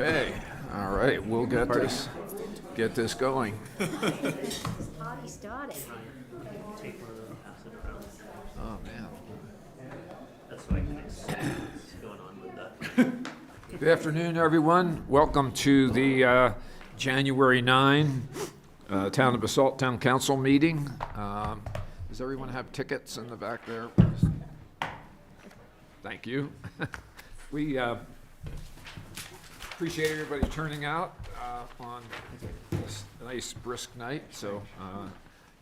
Okay, all right, we'll get this going. Party started. Take one of them, pass it around. Oh, man. That's what I can explain what's going on with that. Good afternoon, everyone. Welcome to the January 9 Town of Basalt Town Council meeting. Does everyone have tickets in the back there? Thank you. We appreciate everybody turning out on this nice brisk night, so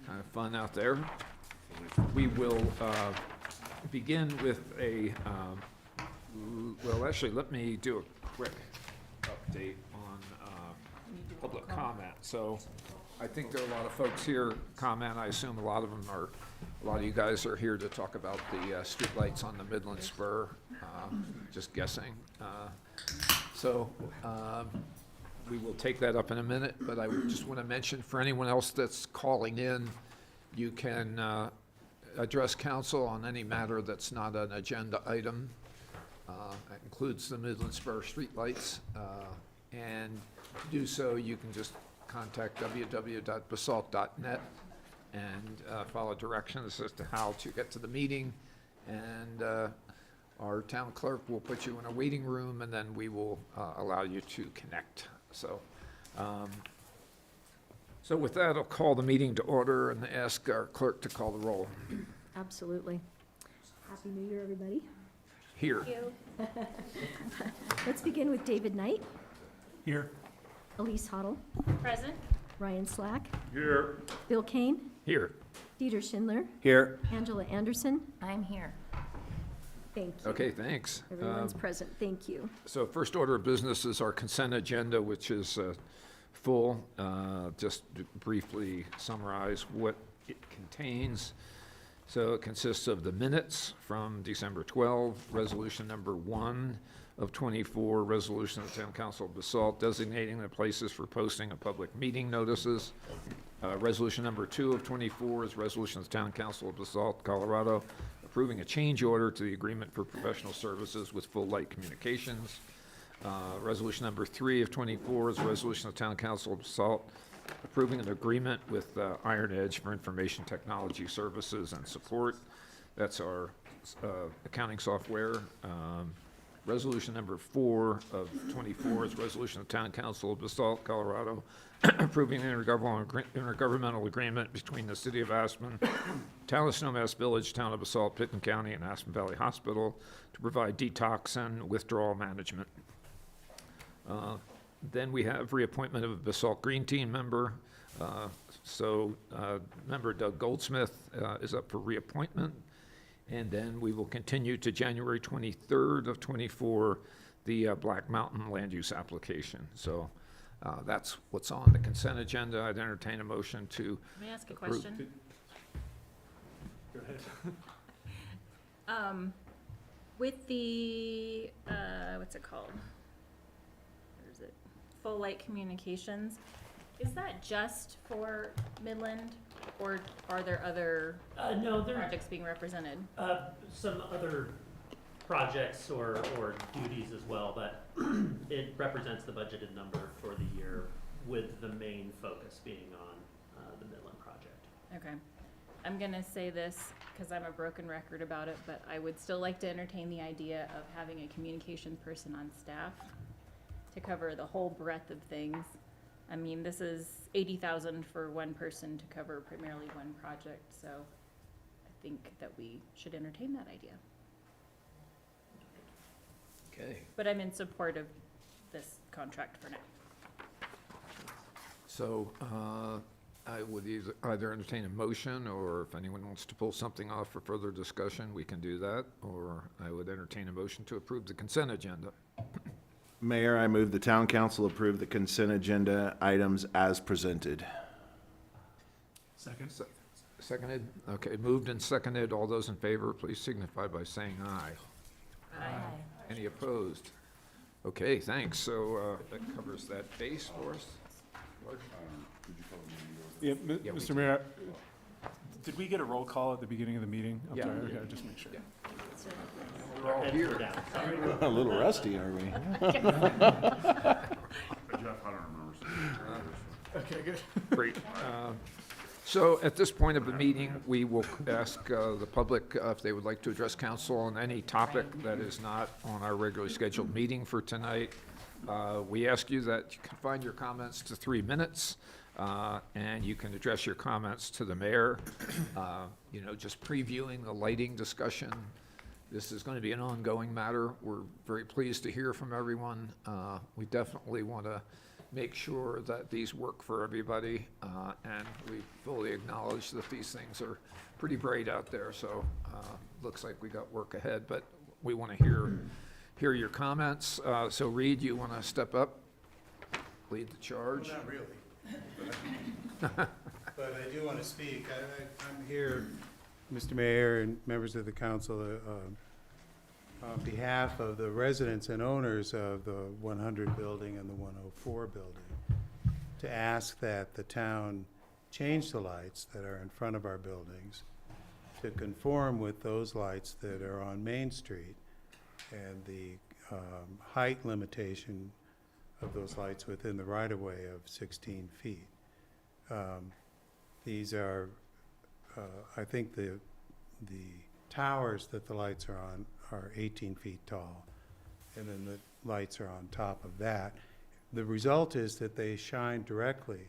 kind of fun out there. We will begin with a, well, actually, let me do a quick update on public comment. So I think there are a lot of folks here comment. I assume a lot of you guys are here to talk about the streetlights on the Midland Spur, just guessing. So we will take that up in a minute, but I just want to mention for anyone else that's calling in, you can address council on any matter that's not an agenda item. That includes the Midland Spur streetlights. And to do so, you can just contact www.basalt.net and follow directions as to how to get to the meeting. And our town clerk will put you in a waiting room, and then we will allow you to connect. So, so with that, I'll call the meeting to order and ask our clerk to call the roll. Absolutely. Happy New Year, everybody. Here. Let's begin with David Knight, Here. Elise Hoddle, Present. Ryan Slack, Here. Bill Kane, Here. Dieter Schindler, Here. Angela Anderson. I'm here. Thank you. Okay, thanks. Everyone's present. Thank you. So first order of business is our consent agenda, which is full. Just to briefly summarize what it contains. So it consists of the minutes from December 12, resolution number 1 of 24, resolution of the Town Council of Basalt designating the places for posting of public meeting notices. Resolution number 2 of 24 is resolution of the Town Council of Basalt, Colorado, approving a change order to the agreement for professional services with Full Light Communications. Resolution number 3 of 24 is resolution of the Town Council of Basalt approving an agreement with Iron Edge for information technology services and support. That's our accounting software. Resolution number 4 of 24 is resolution of the Town Council of Basalt, Colorado, approving an intergovernmental agreement between the City of Aspen, Town of Snowmass Village, Town of Basalt, Pitkin County, and Aspen Valley Hospital to provide detox and withdrawal management. Then we have reappointment of a Basalt Green Team member. Member Doug Goldsmith is up for reappointment. And then we will continue to January 23rd of 24, the Black Mountain land use application. So that's what's on the consent agenda. I'd entertain a motion to May I ask a approve. question? Go ahead. With the, what's it called? Where is it? Full Light Communications, is that just for Midland, or are there other No, there projects being represented? are some other projects or duties as well, but it represents the budgeted number for the year with the main focus being on the Midland project. Okay. I'm gonna say this because I'm a broken record about it, but I would still like to entertain the idea of having a communication person on staff to cover the whole breadth of things. I mean, this is $80,000 for one person to cover primarily one project, so I think that we should entertain that idea. Okay. But I'm in support of this contract for now. So I would either entertain a motion, or if anyone wants to pull something off for further discussion, we can do that, or I would entertain a motion to approve the consent agenda. Mayor, I move the town council approve the consent agenda items as presented. Second. Seconded? Okay, moved and seconded. All those in favor, please signify by saying aye. Aye. Any opposed? Okay, thanks. So that covers that base for us. Yeah, Yeah, we Mr. can. Mayor, did we get a roll call at the beginning of the meeting? I'm Yeah. sorry, okay, just make sure. Yeah. So We're all Heads were here. down, sorry. A little rusty, are we? Okay, good. Great. So at this point of the meeting, we will ask the public if they would like to address council on any topic that is not on our regularly scheduled meeting for tonight. We ask you that you confine your comments to 3 minutes, and you can address your comments to the mayor. Just previewing the lighting discussion. This is going to be an ongoing matter. We're very pleased to hear from everyone. We definitely want to make sure that these work for everybody, and we fully acknowledge that these things are pretty bright out there, so looks like we got work ahead, but we want to hear your comments. So Reed, you want to step up, lead the charge? Well, not really. But I do want to speak. I'm here, Mr. Mayor and members of the council, on behalf of the residents and owners of the 100 building and the 104 building, to ask that the town change the lights that are in front of our buildings to conform with those lights that are on Main Street, and the height limitation of those lights within the right-of-way of 16 feet. These are, I think the towers that the lights are on are 18 feet tall, and then the lights are on top of that. The result is that they shine directly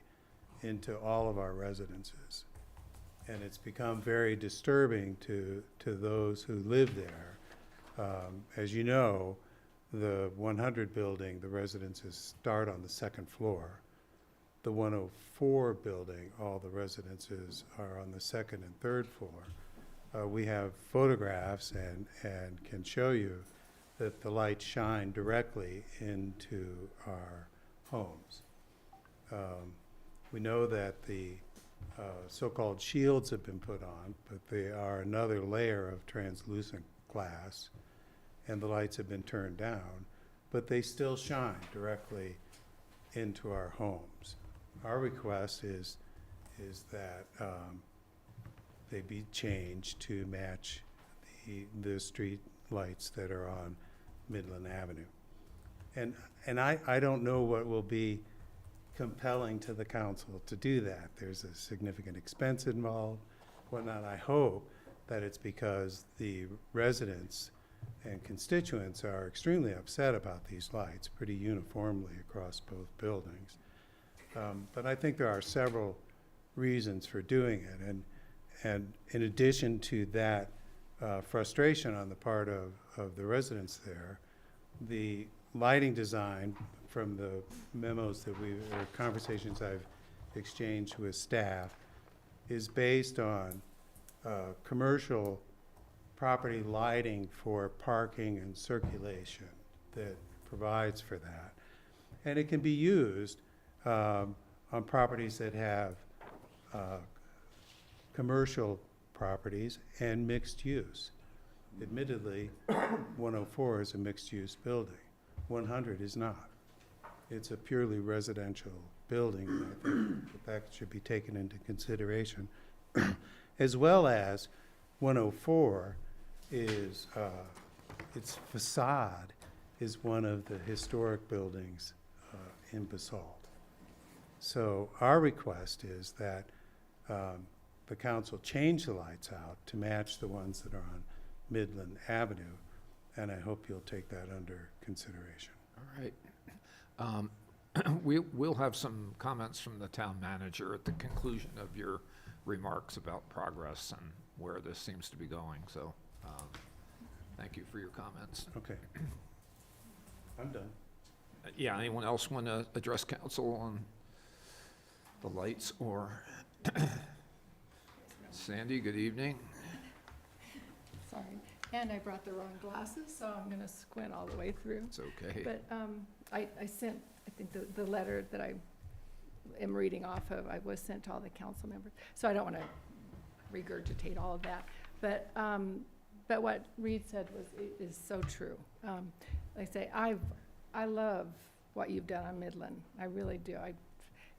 into all of our residences, and it's become very disturbing to those who live there. As you know, the 100 building, the residences start on the second floor. The 104 building, all the residences are on the second and third floor. We have photographs and can show you that the lights shine directly into our homes. We know that the so-called shields have been put on, but they are another layer of translucent glass, and the lights have been turned down, but they still shine directly into our homes. Our request is that they be changed to match the street lights that are on Midland Avenue. And I don't know what will be compelling to the council to do that. There's a significant expense involved, whatnot. I hope that it's because the residents and constituents are extremely upset about these lights pretty uniformly across both buildings. But I think there are several reasons for doing it. And in addition to that frustration on the part of the residents there, the lighting design from the memos that or conversations I've exchanged with staff is based on commercial property lighting for parking and circulation that provides for that. And it can be used on properties that have commercial properties and mixed use. Admittedly, 104 is a mixed-use building. 100 is not. It's a purely residential building, and I think that should be taken into consideration. As well as 104 is, its facade is one of the historic buildings in Basalt. So our request is that the council change the lights out to match the ones that are on Midland Avenue, and I hope you'll take that under consideration. All right. We'll have some comments from the town manager at the conclusion of your remarks about progress and where this seems to be going, so thank you for your comments. Okay. I'm done. Yeah, anyone else want to address council on the lights or? Sandy, good evening. Sorry, and I brought the wrong glasses, so I'm gonna squint all the way through. It's okay. But I sent, I think the letter that I am reading off of, I was sent to all the council members, so I don't wanna regurgitate all of that. But what Reed said is so true. Like I say, I love what you've done on Midland, I really do.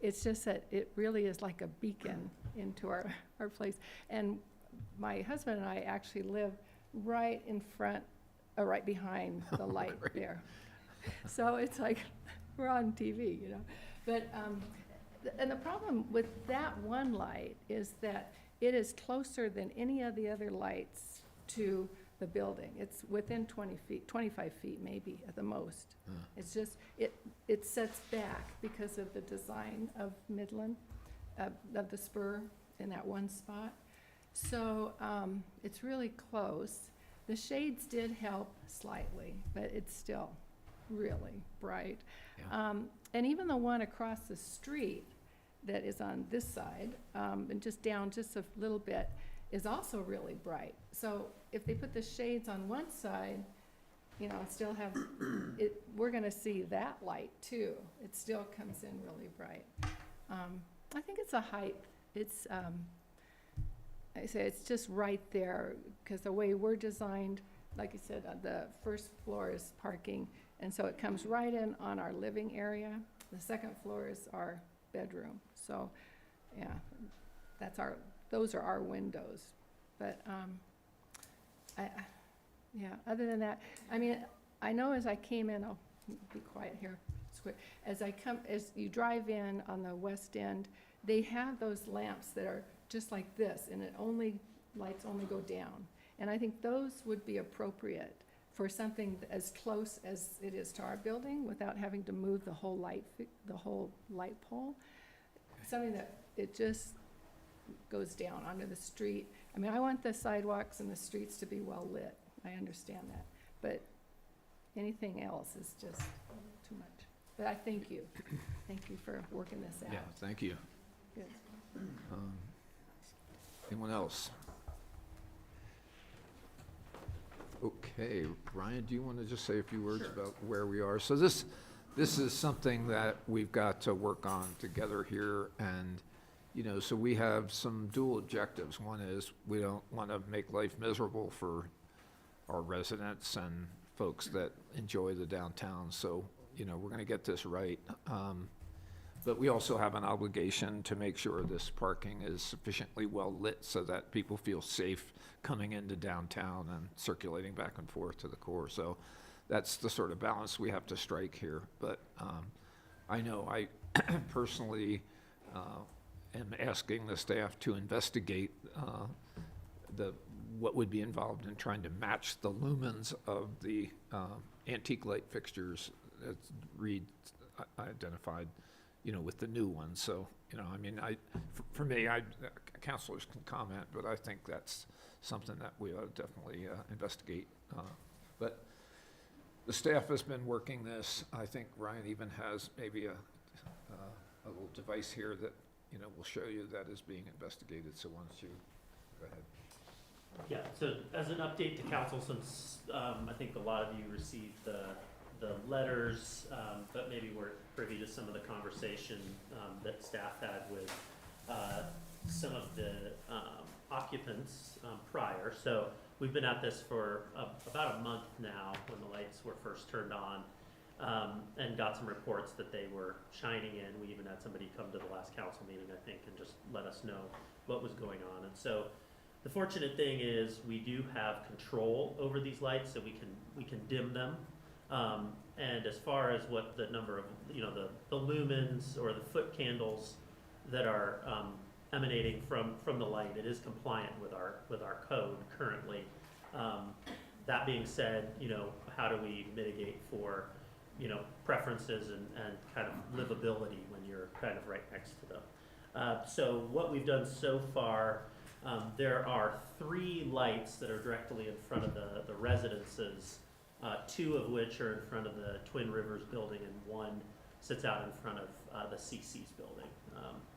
It's just that it really is like a beacon into our place. And my husband and I actually live right in front, right behind the light there. So it's like, we're on TV, you know. But And the problem with that one light is that it is closer than any of the other lights to the building. It's within 20 feet, 25 feet maybe at the most. It's just, it sets back because of the design of Midland, of the spur in that one spot. So, it's really close. The shades did help slightly, but it's still really bright. Yeah. And even the one across the street that is on this side, and just down just a little bit, is also really bright. So if they put the shades on one side, you know, and still have, it, we're gonna see that light too. It still comes in really bright. I think it's a height, it's, I say it's just right there, because the way we're designed, like I said, the first floor is parking, and so it comes right in on our living area. The second floor is our bedroom, so, yeah, that's our, those are our windows. But, yeah, other than that, I mean, I know as I came in, I'll be quiet here, it's quick. As you drive in on the west end, they have those lamps that are just like this, and lights only go down. And I think those would be appropriate for something as close as it is to our building without having to move the whole light pole. Something that it just goes down onto the street. I mean, I want the sidewalks and the streets to be well lit. I understand that. But anything else is just too much. But I thank you. Thank you for working this out. Yeah, thank you. Good. Anyone else? Okay, Ryan, do you want to just say a few words about where we are? So this is something that we've got to work on together here, and, you know, so we have some dual objectives. One is we don't want to make life miserable for our residents and folks that enjoy the downtown, so, you know, we're going to get this right. But we also have an obligation to make sure this parking is sufficiently well lit so that people feel safe coming into downtown and circulating back and forth to the core. So that's the sort of balance we have to strike here. But I know I personally am asking the staff to investigate what would be involved in trying to match the lumens of the antique light fixtures that Reed identified, you know, with the new ones. So, you know, I mean, for me, counselors can comment, but I think that's something that we ought to definitely investigate. But the staff has been working this. I think Ryan even has maybe a little device here that, you know, will show you that is being investigated. So why don't you go ahead? Yeah, so as an update to council, since I think a lot of you received the letters, but maybe we're privy to some of the conversation that staff had with some of the occupants prior. So we've been at this for about a month now when the lights were first turned on, and got some reports that they were shining in. We even had somebody come to the last council meeting, I think, and just let us know what was going on. And so the fortunate thing is we do have control over these lights, so we can dim them. And as far as what the number of, you know, the lumens or the foot candles that are emanating from the light, it is compliant with our code currently. That being said, you know, how do we mitigate for, you know, preferences and kind of livability when you're kind of right next to them? So what we've done so far, there are 3 lights that are directly in front of the residences, 2 of which are in front of the Twin Rivers building, and 1 sits out in front of the CC's building.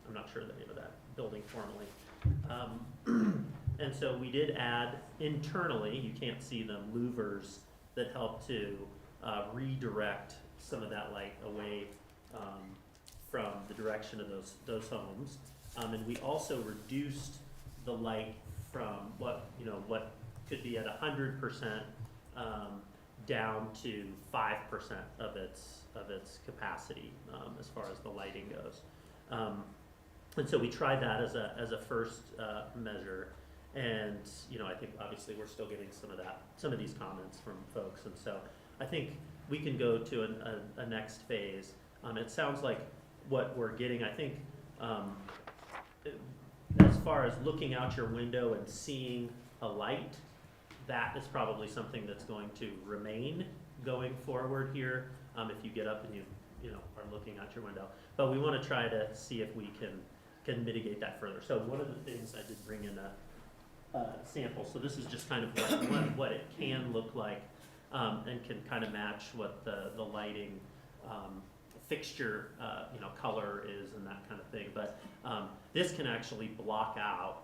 I'm not sure the name of that building formally. And so we did add internally, you can't see them, louvers that help to redirect some of that light away from the direction of those homes. And we also reduced the light from what could be at 100% down to 5% of its capacity as far as the lighting goes. And so we tried that as a first measure, and you know, I think obviously we're still getting some of these comments from folks, and so I think we can go to a next phase. It sounds like what we're getting. I think, as far as looking out your window and seeing a light, that is probably something that's going to remain going forward here. If you get up and you know, are looking out your window. But we want to try to see if we can mitigate that further. So one of the things I did bring in a sample. So this is just kind of what it can look like, and can kind of match what the lighting fixture, you know, color is and that kind of thing. But this can actually block out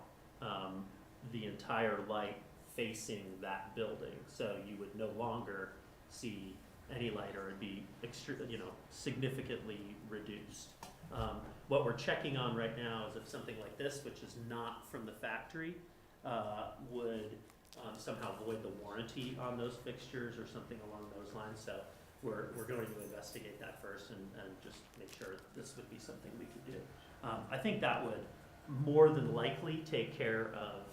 the entire light facing that building, so you would no longer see any light, or it'd be significantly reduced. What we're checking on right now is if something like this, which is not from the factory, would somehow void the warranty on those fixtures or something along those lines. So we're going to investigate that first and just make sure this would be something we could do. I think that would more than likely take care of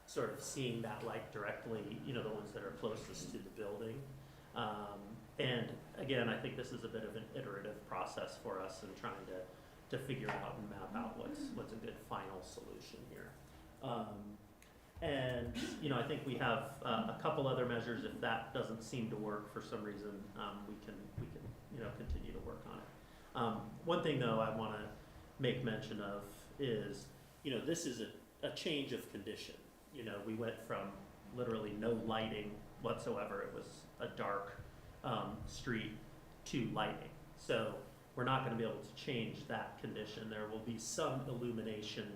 sort of seeing that light directly, you know, the ones that are closest to the building. And again, I think this is a bit of an iterative process for us in trying to figure out and map out what's a good final solution here. And you know, I think we have a couple other measures. If that doesn't seem to work for some reason, we can you know, continue to work on it. One thing though I want to make mention of is, you know, this is a change of condition. You know, we went from literally no lighting whatsoever. It was a dark street to lighting. So we're not going to be able to change that condition. There will be some illumination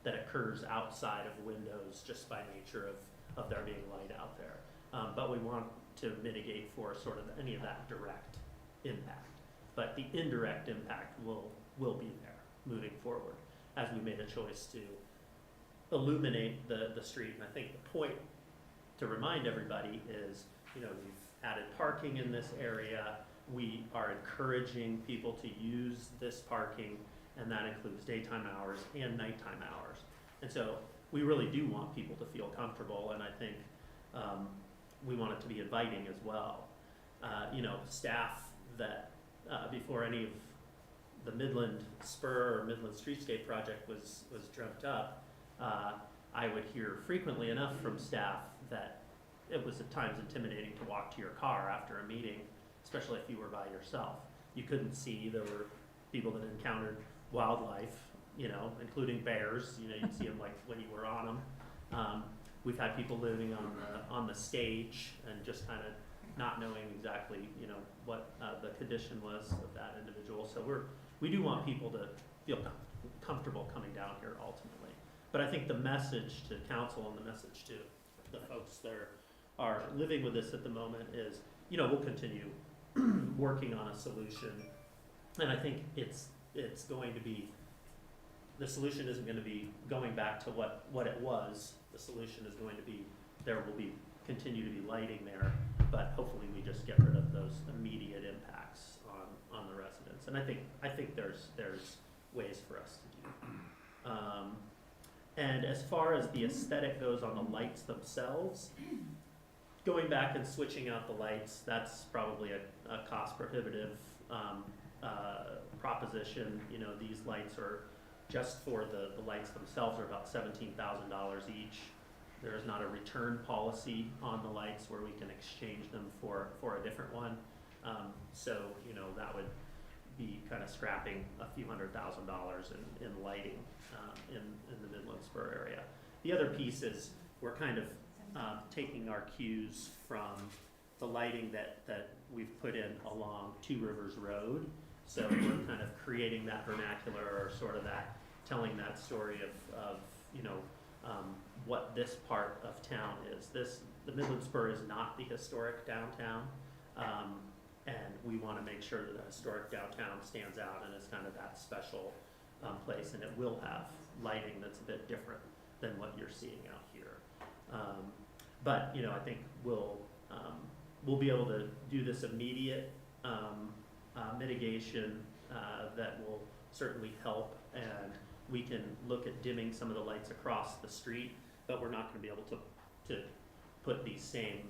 that occurs outside of windows just by nature of there being light out there. But we want to mitigate for sort of any of that direct impact. But the indirect impact will be there moving forward as we made a choice to illuminate the street. And I think the point to remind everybody is, you know, we've added parking in this area. We are encouraging people to use this parking, and that includes daytime hours and nighttime hours. And so we really do want people to feel comfortable, and I think we want it to be inviting as well. You know, staff that before any of the Midland Spur or Midland Streetscape project was dreamt up, I would hear frequently enough from staff that it was at times intimidating to walk to your car after a meeting, especially if you were by yourself. You couldn't see. There were people that encountered wildlife, you know, including bears. You know, you'd see them like when you were on them. We've had people living on the stage and just kind of not knowing exactly, you know, what the condition was of that individual. So we do want people to feel comfortable coming down here ultimately. But I think the message to council and the message to the folks that are living with this at the moment is, you know, we'll continue working on a solution. And I think it's going to be, the solution isn't going to be going back to what it was. The solution is going to be, there will be continue to be lighting there, but hopefully we just get rid of those immediate impacts on the residents. And I think there's ways for us to do. And as far as the aesthetic goes on the lights themselves, going back and switching out the lights, that's probably a cost prohibitive proposition. You know, these lights are just for the lights themselves are about $17,000 each. There is not a return policy on the lights where we can exchange them for a different one. So, you know, that would be kind of scrapping a few $100,000 in lighting in the Midland Spur area. The other piece is we're kind of taking our cues from the lighting that we've put in along Two Rivers Road. So we're kind of creating that vernacular, or sort of that, telling that story of you know, what this part of town is. The Midland Spur is not the historic downtown, and we want to make sure that the historic downtown stands out and is kind of that special place, and it will have lighting that's a bit different than what you're seeing out here. But you know, I think we'll be able to do this immediate mitigation that will certainly help, and we can look at dimming some of the lights across the street, but we're not going to be able to put these same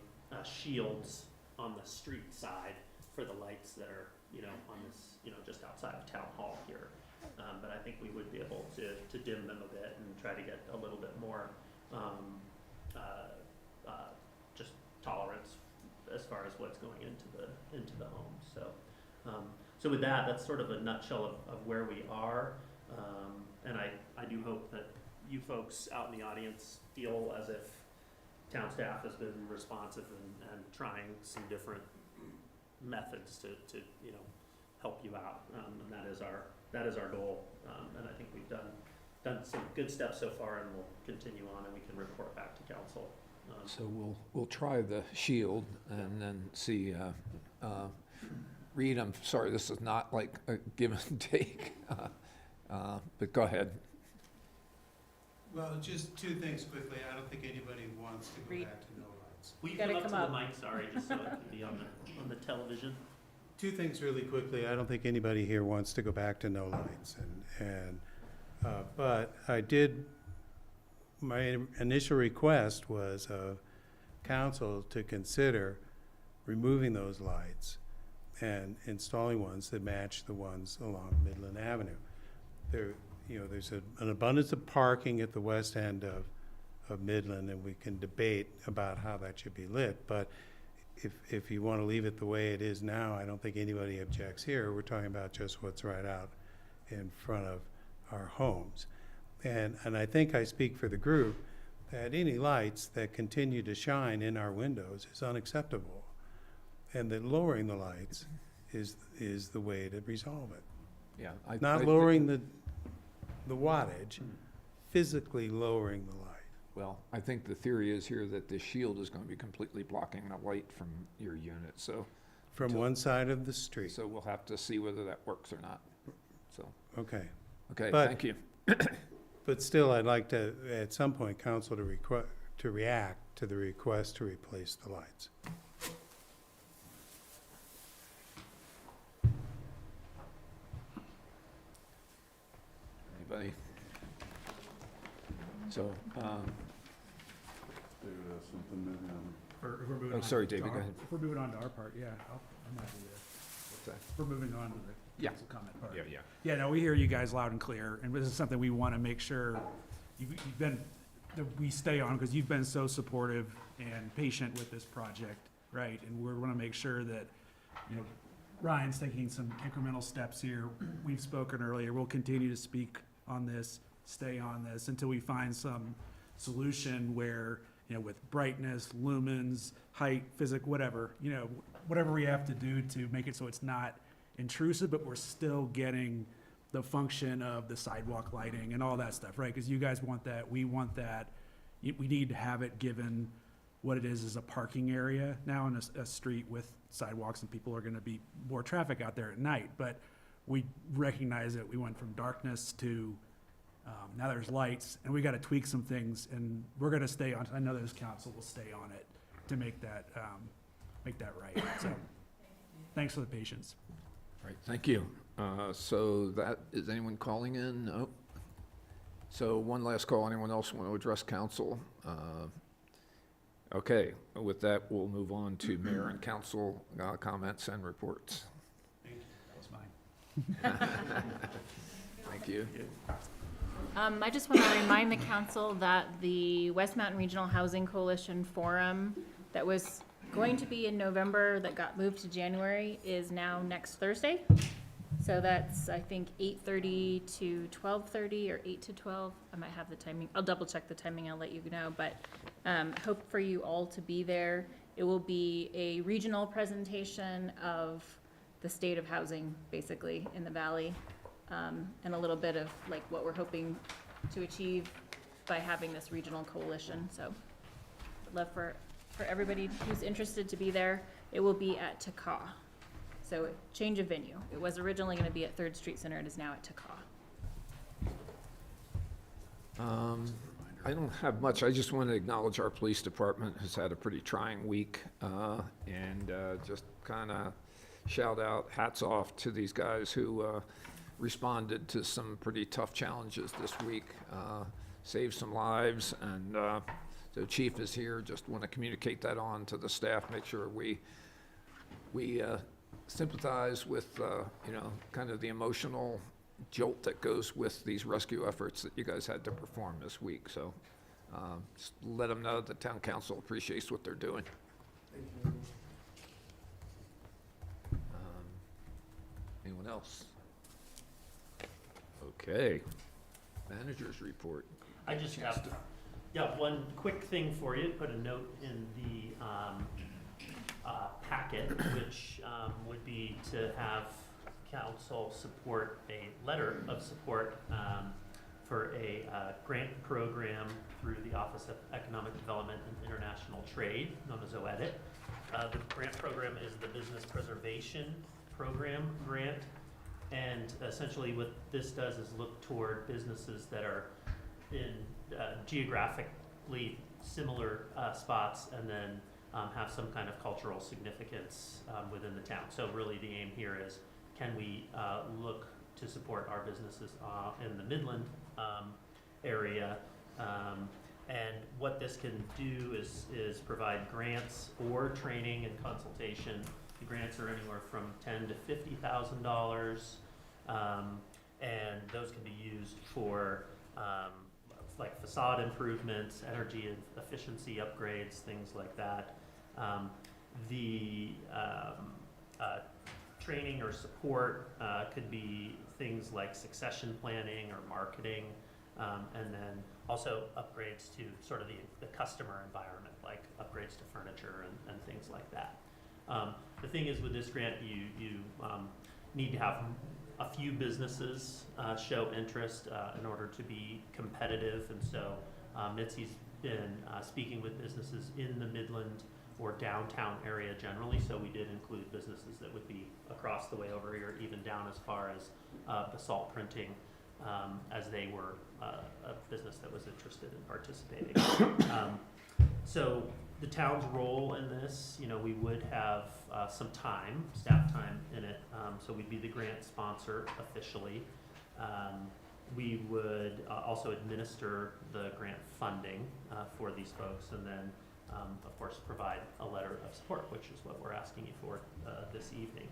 shields on the street side for the lights that are, you know, on this, you know, just outside of Town Hall here. but I think we would be able to dim them a bit and try to get a little bit more, just tolerance as far as what's going into the home. So with that, that's sort of a nutshell of where we are. And I do hope that you folks out in the audience feel as if town staff has been responsive and trying some different methods to help you out. And that is our goal. And I think we've done some good steps so far, and we'll continue on, and we can report back to council. So we'll try the shield and then see, Reed, I'm sorry, this is not like a give and take, but go ahead. Well, just two things quickly. I don't think anybody wants to go Read. back to no lights. Will you Gotta come up to come the up. mic, sorry, just so it can be on the television? Two things really quickly. I don't think anybody here wants to go back to no lights, but my initial request was of council to consider removing those lights and installing ones that match the ones along Midland Avenue. There's an abundance of parking at the west end of Midland, and we can debate about how that should be lit, but if you want to leave it the way it is now, I don't think anybody objects here. We're talking about just what's right out in front of our homes. And I think I speak for the group that any lights that continue to shine in our windows is unacceptable, and that lowering the lights is the way to resolve it. Yeah. Not lowering the wattage, physically lowering the light. Well, I think the theory is here that the shield is going to be completely blocking the light from your unit, so. From one side of the street. So we'll have to see whether that works or not, so. Okay. Okay, But- thank you. But still, I'd like to, at some point, council to react to the request to replace the lights. Anybody? So, If we're moving Oh, on sorry, to David, our- go ahead. If we're moving on to our part, yeah, I'm happy to. what's that? We're moving on to the Yeah. council comment part. Yeah. Yeah, no, we hear you guys loud and clear, and this is something we want to make sure you've been, that we stay on, because you've been so supportive and patient with this project, right? And we want to make sure that, Ryan's taking some incremental steps here. We've spoken earlier, we'll continue to speak on this, stay on this, until we find some solution where, with brightness, lumens, height, whatever we have to do to make it so it's not intrusive, but we're still getting the function of the sidewalk lighting and all that stuff, right? Because you guys want that, we want that. We need to have it given what it is a parking area now in a street with sidewalks, and people are gonna be more traffic out there at night. But we recognize that we went from darkness to, now there's lights, and we gotta tweak some things, and we're gonna stay on, I know this council will stay on it to make that right. So, thanks for the patience. All right, thank you. So that, is anyone calling in? No? So one last call, anyone else want to address council? Okay, with that, we'll move on to mayor and council comments and reports. That was mine. Thank you. I just want to remind the council that the West Mountain Regional Housing Coalition Forum that was going to be in November that got moved to January is now next Thursday. So that's, I think, 8:30 to 12:30 or 8 to 12. I might have the timing. I'll double check the timing. I'll let you know. But hope for you all to be there. It will be a regional presentation of the state of housing, basically, in the valley. And a little bit of like what we're hoping to achieve by having this regional coalition. So I'd love for everybody who's interested to be there. It will be at Taka. So change of venue. It was originally going to be at Third Street Center. It is now at Taka. I don't have much. I just want to acknowledge our police department has had a pretty trying week, and just kind of shout out, hats off to these guys who responded to some pretty tough challenges this week, saved some lives, and the chief is here. Just want to communicate that on to the staff, make sure we sympathize with, kind of the emotional jolt that goes with these rescue efforts that you guys had to perform this week. So just let them know the town council appreciates what they're doing. Anyone else? Okay. Managers report. I just have, one quick thing for you, put a note in the packet, which would be to have council support a letter of support for a grant program through the Office of Economic Development and International Trade, known as OEDIT. The grant program is the Business Preservation Program grant, and essentially what this does is look toward businesses that are in geographically similar spots, and then have some kind of cultural significance within the town. So really the aim here is, can we look to support our businesses in the Midland area? And what this can do is provide grants or training and consultation. The grants are anywhere from $10,000 to $50,000, and those can be used for like facade improvements, energy efficiency upgrades, things like that. The training or support could be things like succession planning or marketing, and then also upgrades to sort of the customer environment, like upgrades to furniture and things like that. The thing is with this grant, you need to have a few businesses show interest in order to be competitive, and so Mitzi's been speaking with businesses in the Midland or downtown area generally, so we did include businesses that would be across the way over here, even down as far as Basalt Printing, as they were a business that was interested in participating. So the town's role in this, we would have some time, staff time in it, so we'd be the grant sponsor officially. We would also administer the grant funding for these folks, and then of course provide a letter of support, which is what we're asking you for this evening.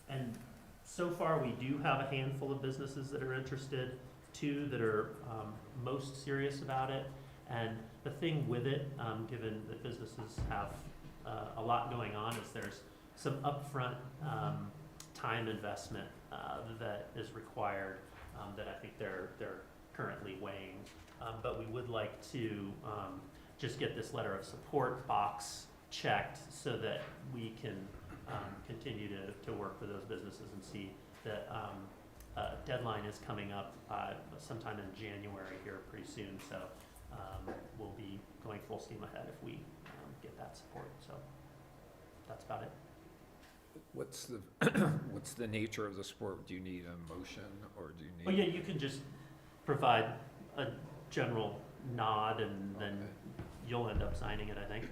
And so far we do have a handful of businesses that are interested, 2 that are most serious about it. And the thing with it, given that businesses have a lot going on, is there's some upfront time investment that is required that I think they're currently weighing. But we would like to just get this letter of support box checked so that we can continue to work with those businesses and see that deadline is coming up sometime in January here pretty soon. So we'll be going full steam ahead if we get that support. So that's about it. What's the nature of the sport? Do you need a motion, or do you need? Oh yeah, you can just provide a general nod, and then you'll end up signing it, I think.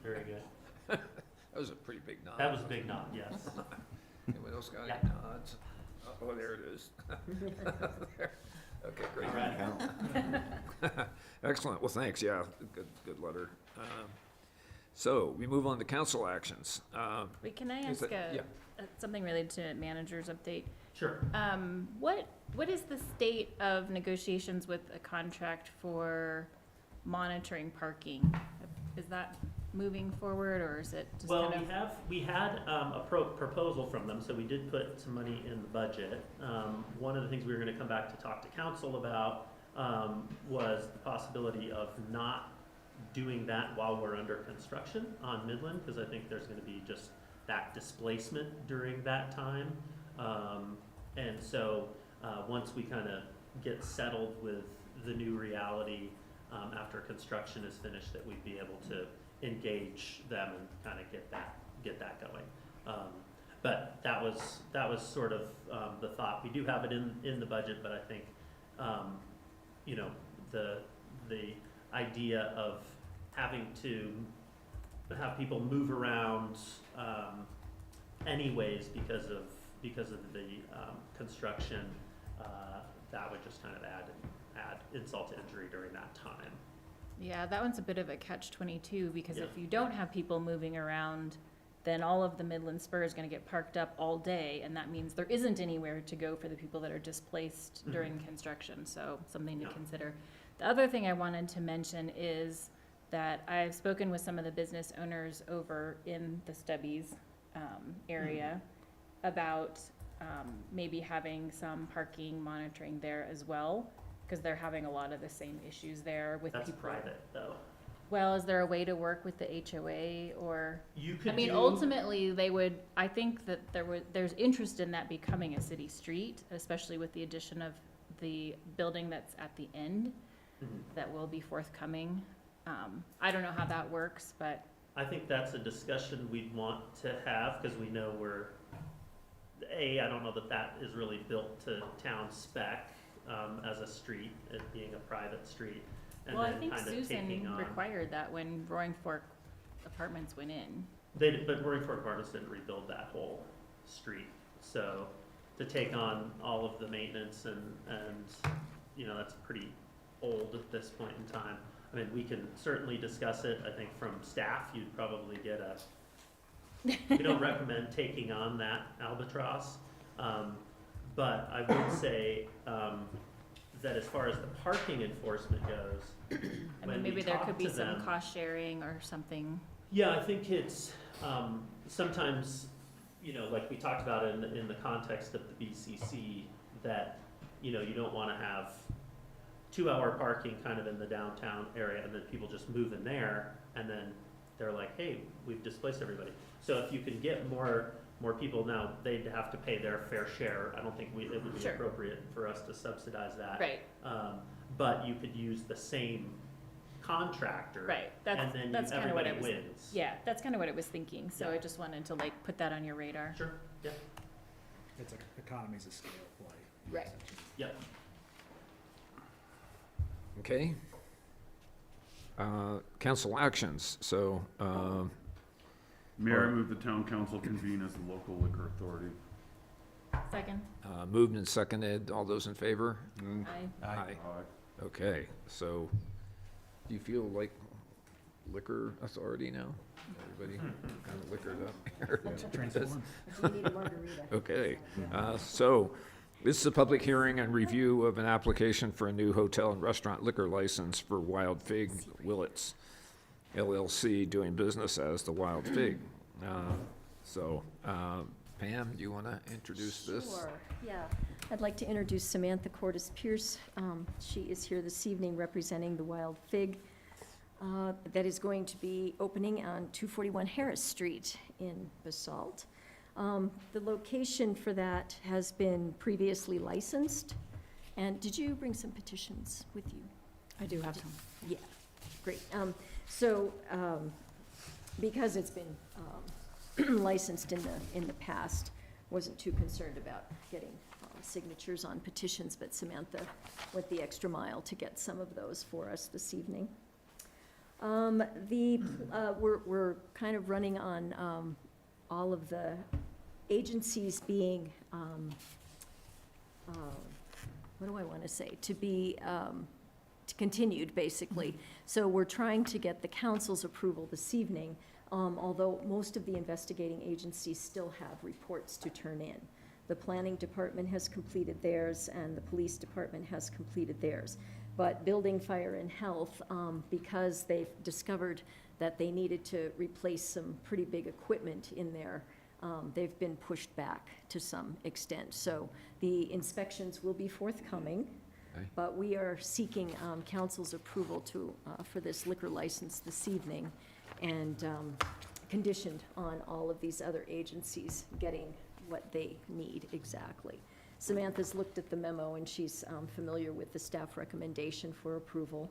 Very good. That was a pretty big nod. That was a big nod, yes. Anyone else got Yeah. any nods? Oh, there it is. Okay, great. All right. Excellent. Well, thanks. Yeah, good letter. So we move on to council actions. Wait, can I Is ask that- something related to manager's update? Sure. What is the state of negotiations with a contract for monitoring parking? Is that moving forward, or is it just Well, kind of? we had a proposal from them, so we did put some money in the budget. One of the things we were gonna come back to talk to council about was the possibility of not doing that while we're under construction on Midland, because I think there's gonna be just that displacement during that time. And so once we kind of get settled with the new reality after construction is finished, that we'd be able to engage them and kind of get that going. But that was sort of the thought. We do have it in the budget, but I think the idea of having to have people move around anyways because of the construction, that would just kind of add insult to injury during that time. Yeah, that one's a bit of a catch-22, because Yeah. if you don't have people moving around, then all of the Midland Spur is gonna get parked up all day, and that means there isn't anywhere to go for the people that are displaced during construction, so something to Yeah. consider. The other thing I wanted to mention is that I've spoken with some of the business owners over in the Stubbies, area about, maybe having some parking monitoring there as well, cause they're having a lot of the same issues there with That's people. private, though. Well, is there a way to work with the HOA or? You could I mean, do- ultimately, they would, I think that there's interest in that becoming a city street, especially with the addition of the building that's at the end Mhm. that will be forthcoming. I don't know how that works, but, I think that's a discussion we'd want to have, because we know I don't know that that is really built to town spec, as a street, it being a private street. And well, I then think kind of taking Susan on, required that when Roaring Fork Apartments went in. but Roaring Fork Apartments didn't rebuild that whole street. So to take on all of the maintenance and, that's pretty old at this point in time. I mean, we can certainly discuss it. I think from staff, you'd probably get we don't recommend taking on that albatross. But I would say, that as far as the parking enforcement goes, I when mean, we maybe there talk could be to some them- cost sharing or something. Yeah, I think it's, sometimes, like we talked about in the context of the BCC, that, you don't wanna have 2-hour parking kind of in the downtown area, and then people just move in there, and then they're like, hey, we've displaced everybody. So if you can get more people, now they'd have to pay their fair share. I don't think it would be Sure. appropriate for us to subsidize that. Right, But you could use the same contractor. right. And then That's kind of what I everybody was, wins. yeah, that's kind of what I was thinking. So Yeah. I just wanted to like put that on your radar. Sure, yeah, It's like economies of scale play. Right. yep. Okay. Council actions, so, Mayor, I move the town council convene as the local liquor authority. Second? moved and seconded, all those in favor? Aye. Aye. Okay, so, do you feel like liquor authority now? Everybody kind of liquored up here? Transform. You need a margarita. Okay, so, this is a public hearing and review of an application for a new hotel and restaurant liquor license for Wild Fig Willets LLC, doing business as the Wild Fig. Pam, do you want to introduce this? Sure, yeah. I'd like to introduce Samantha Cordes Pierce. She is here this evening representing the Wild Fig that is going to be opening on 241 Harris Street in Basalt. The location for that has been previously licensed. And did you bring some petitions with you? I do have some. Yeah, great. Because it's been licensed in the past, wasn't too concerned about getting signatures on petitions, but Samantha went the extra mile to get some of those for us this evening. We're kind of running on all of the agencies being, what do I want to say, to be continued, basically. So we're trying to get the council's approval this evening, although most of the investigating agencies still have reports to turn in. The planning department has completed theirs, and the police department has completed theirs. But building, fire, and health, because they've discovered that they needed to replace some pretty big equipment in there, they've been pushed back to some extent. So the inspections will be forthcoming, Okay. but we are seeking council's approval for this liquor license this evening, and conditioned on all of these other agencies getting what they need exactly. Samantha's looked at the memo, and she's familiar with the staff recommendation for approval,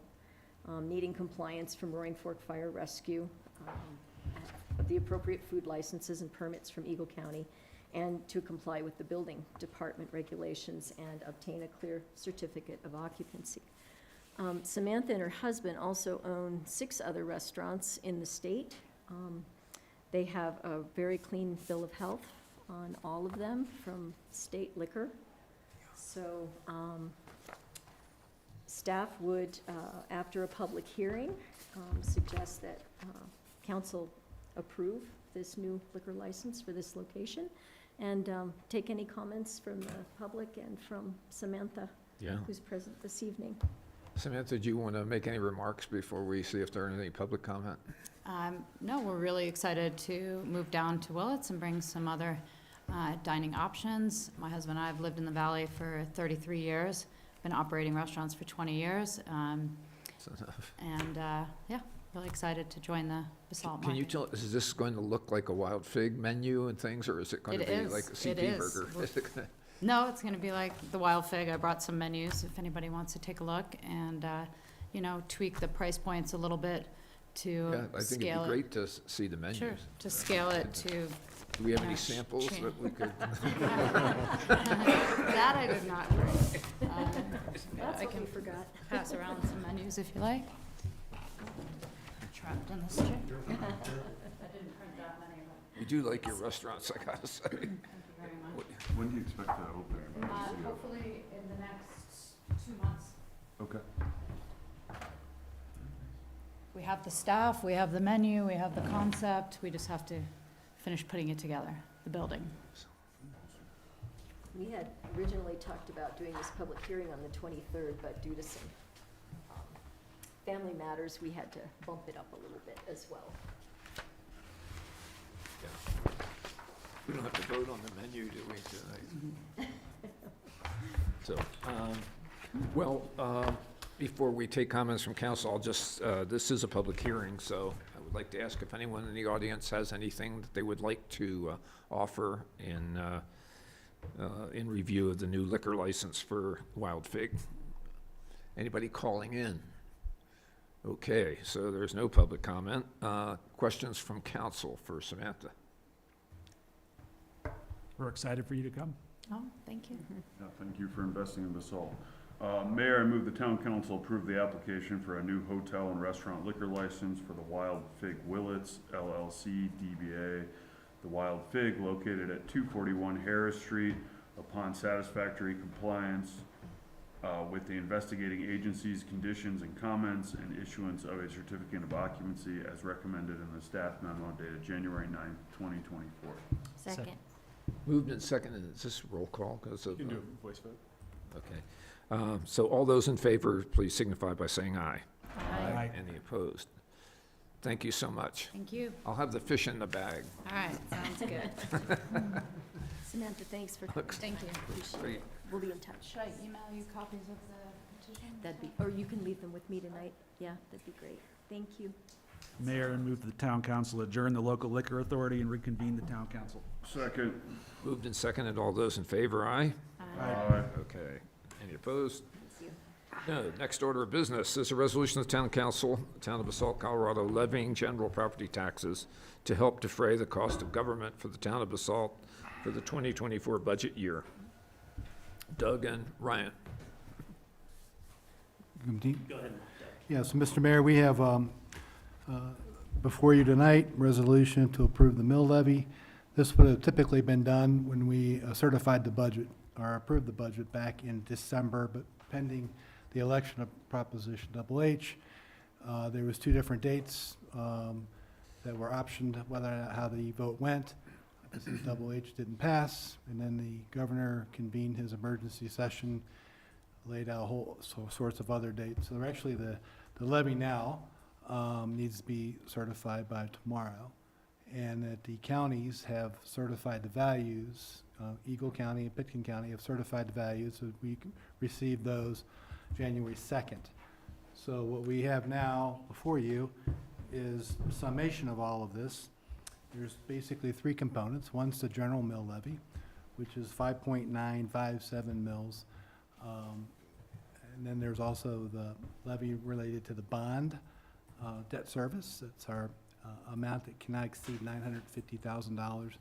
needing compliance from Roaring Fork Fire Rescue, the appropriate food licenses and permits from Eagle County, and to comply with the building department regulations and obtain a clear certificate of occupancy. Samantha and her husband also own 6 other restaurants in the state. They have a very clean bill of health on all of them from state liquor. So staff would, after a public hearing, suggest that council approve this new liquor license for this location, and take any comments from the public and from Samantha, Yeah. who's present this evening. Samantha, do you want to make any remarks before we see if there are any public comment? No, we're really excited to move down to Willits and bring some other dining options. My husband and I have lived in the valley for 33 years, been operating restaurants for 20 years, yeah, really excited to join the Basalt Market. Can you tell, is this going to look like a Wild Fig menu and things, or is it going to It be is. like a It CP is. burger? Is it gonna- No, it's gonna be like the Wild Fig. I brought some menus if anybody wants to take a look and, tweak the price points a little bit to Yeah, I think it'd scale be it. great to see the menus. Sure, to scale it to, Do we have any Yeah, samples change. that we could? that I did not bring. That's I what can we forgot. pass around some menus if you like. Trapped in this chair. I didn't print that many, but We do like your restaurants, I gotta say. thank you very much. When do you expect to open? Hopefully in the next 2 months. Okay. We have the staff, we have the menu, we have the concept, we just have to finish putting it together, the building. We had originally talked about doing this public hearing on the 23rd, but due to some family matters, we had to bump it up a little bit as well. We don't have to vote on the menu, do we, tonight? So, before we take comments from council, I'll just, this is a public hearing, so I would like to ask if anyone in the audience has anything that they would like to offer in review of the new liquor license for Wild Fig. Anybody calling in? Okay, so there's no public comment. Questions from council for Samantha? We're excited for you to come. Oh, thank you. Yeah, thank you for investing in Basalt. Mayor, I move the town council approve the application for a new hotel and restaurant liquor license for the Wild Fig Willits LLC DBA The Wild Fig, located at 241 Harris Street, upon satisfactory compliance with the investigating agency's conditions and comments and issuance of a certificate of occupancy as recommended in the staff memo dated January 9th, 2024. Second. Moved and seconded. Is this roll call? 'Cause of, You can do a voice vote. Okay. So all those in favor, please signify by saying aye. Aye. Any opposed? Thank you so much. Thank you. I'll have the fish in the bag. All right, sounds good. Samantha, thanks for, Thank you. appreciate Great. it. We'll be in touch. Should I email you copies of the petition? That'd be, or you can leave them with me tonight. Yeah, that'd be great. Thank you. Mayor, and move the town council adjourn the local liquor authority and reconvene the town council. Second. Moved and seconded. All those in favor, aye? Aye. Okay. Any opposed? Thank you. No. Next order of business is a resolution of the town council, town of Basalt, Colorado, levying general property taxes to help defray the cost of government for the town of Basalt for the 2024 budget year. Doug and Ryan. Go ahead, Doug. Yes, Mr. Mayor, we have before you tonight, resolution to approve the mill levy. This would have typically been done when we certified the budget, or approved the budget back in December, but pending the election of Proposition HH, there was two different dates that were optioned, whether or not how the vote went. Since HH didn't pass, and then the governor convened his emergency session, laid out a whole sorts of other dates. So actually, the levy now needs to be certified by tomorrow, and that the counties have certified the values. Eagle County and Pitkin County have certified the values, so we received those January 2nd. So what we have now before you is a summation of all of this. There's basically three components. One's the general mill levy, which is 5.957 mills. And then there's also the levy related to the bond debt service. It's our amount that cannot exceed $950,000.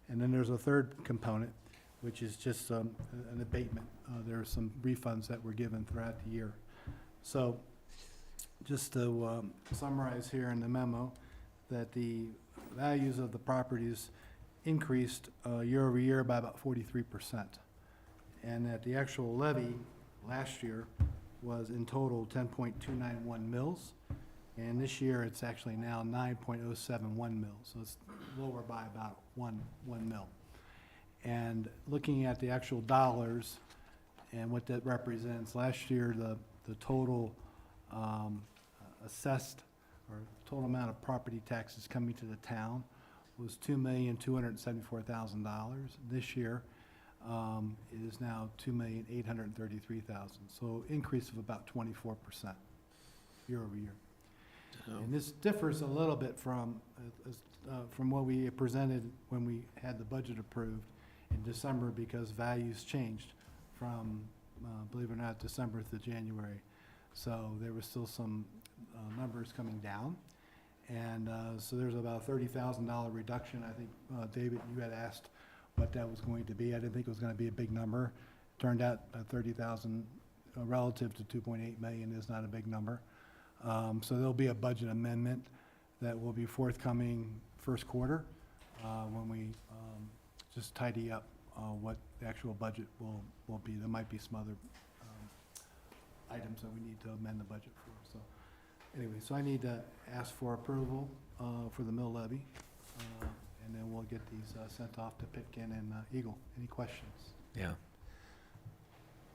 And then there's a third component, which is just an abatement. There are some refunds that were given throughout the year. So just to summarize here in the memo, that the values of the properties increased year over year by about 43%. And that the actual levy last year was in total 10.291 mills. And this year, it's actually now 9.071 mils, so it's lower by about one mil. And looking at the actual dollars and what that represents, last year, the total assessed, or total amount of property taxes coming to the town was $2,274,000. This year, it is now $2,833,000, so increase of about 24% year over year. And this differs a little bit from what we presented when we had the budget approved in December, because values changed from, believe it or not, December to January. So there was still some numbers coming down. And so there's about a $30,000 reduction. I think, David, you had asked what that was going to be. I didn't think it was going to be a big number. Turned out 30,000 relative to 2.8 million is not a big number. So there'll be a budget amendment that will be forthcoming first quarter when we just tidy up what the actual budget will be. There might be some other items that we need to amend the budget for. So anyway, so I need to ask for approval for the mill levy, and then we'll get these sent off to Pitkin and Eagle. Any questions? Yeah.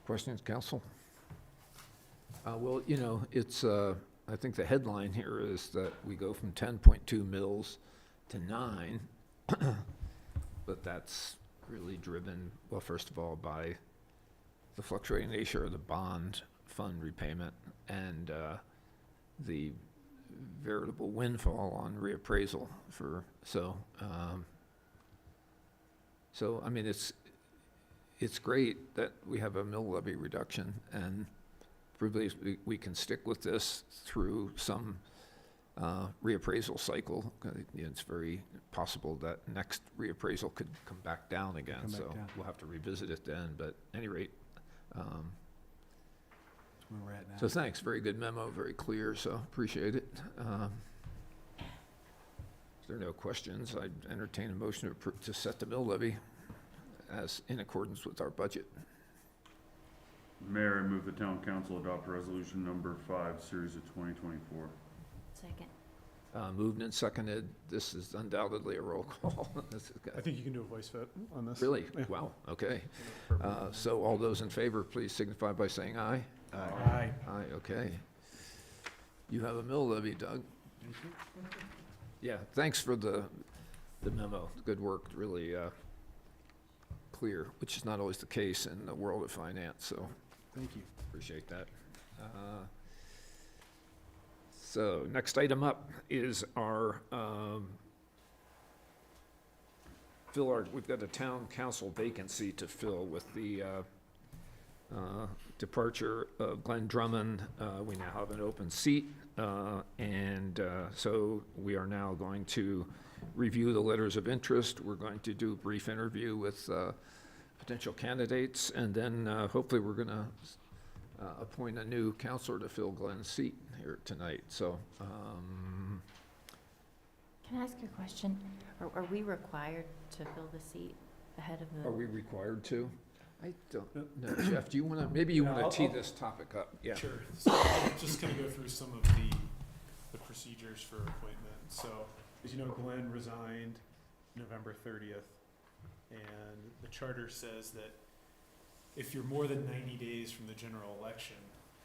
Questions, council? Well, you know, it's, I think the headline here is that we go from 10.2 mils to 9, but that's really driven, well, first of all, by the fluctuating nature of the bond fund repayment and the veritable windfall on reappraisal for, so I mean, it's great that we have a mill levy reduction, and probably we can stick with this through some reappraisal cycle. It's very possible that next reappraisal could come back down again, Come back so down. we'll have to revisit it then, but at any rate, That's where we're at now. so thanks, very good memo, very clear, so appreciate it. If there are no questions, I'd entertain a motion to set the mill levy as in accordance with our budget. Mayor, I move the town council adopt resolution number 5, series of 2024. Second. Moved and seconded, this is undoubtedly a roll call. This is good. I think you can do a voice vote on this. Really? Yeah. Wow, okay. So all those in favor, please signify by saying aye. Aye. Aye, okay. You have a mill levy, Doug. Yeah, thanks for the memo. Good work, really clear, which is not always the case in the world of finance, so Thank you. appreciate that. So next item up is our, we've got a town council vacancy to fill with the departure of Glenn Drummond. We now have an open seat, and so we are now going to review the letters of interest. We're going to do a brief interview with potential candidates, and then hopefully we're going to appoint a new counselor to fill Glenn's seat here tonight. So, Can I ask you a question? Are we required to fill the seat ahead of the? are we required to? I don't know. Jeff, do you want to, maybe you Yeah, want I'll- to tee this topic up? Yeah. Sure. So I'll just kind of go through some of the procedures for appointment. So, as you know, Glenn resigned November 30th, and the charter says that if you're more than 90 days from the general election,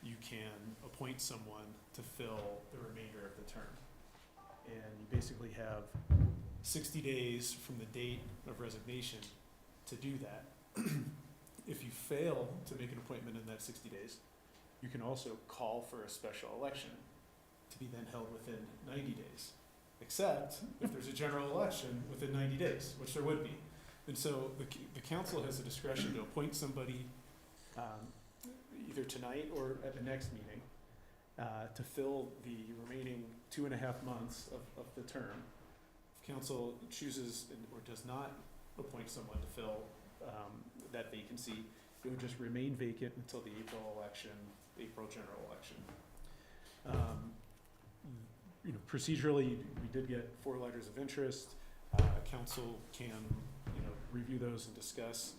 you can appoint someone to fill the remainder of the term. And you basically have 60 days from the date of resignation to do that. If you fail to make an appointment in that 60 days, you can also call for a special election to be then held within 90 days. Except if there's a general election within 90 days, which there would be. And so the council has the discretion to appoint somebody either tonight or at the next meeting to fill the remaining 2.5 months of the term. If council chooses or does not appoint someone to fill that vacancy, it would just remain vacant until the April general election. Procedurally, we did get 4 letters of interest. Council can, review those and discuss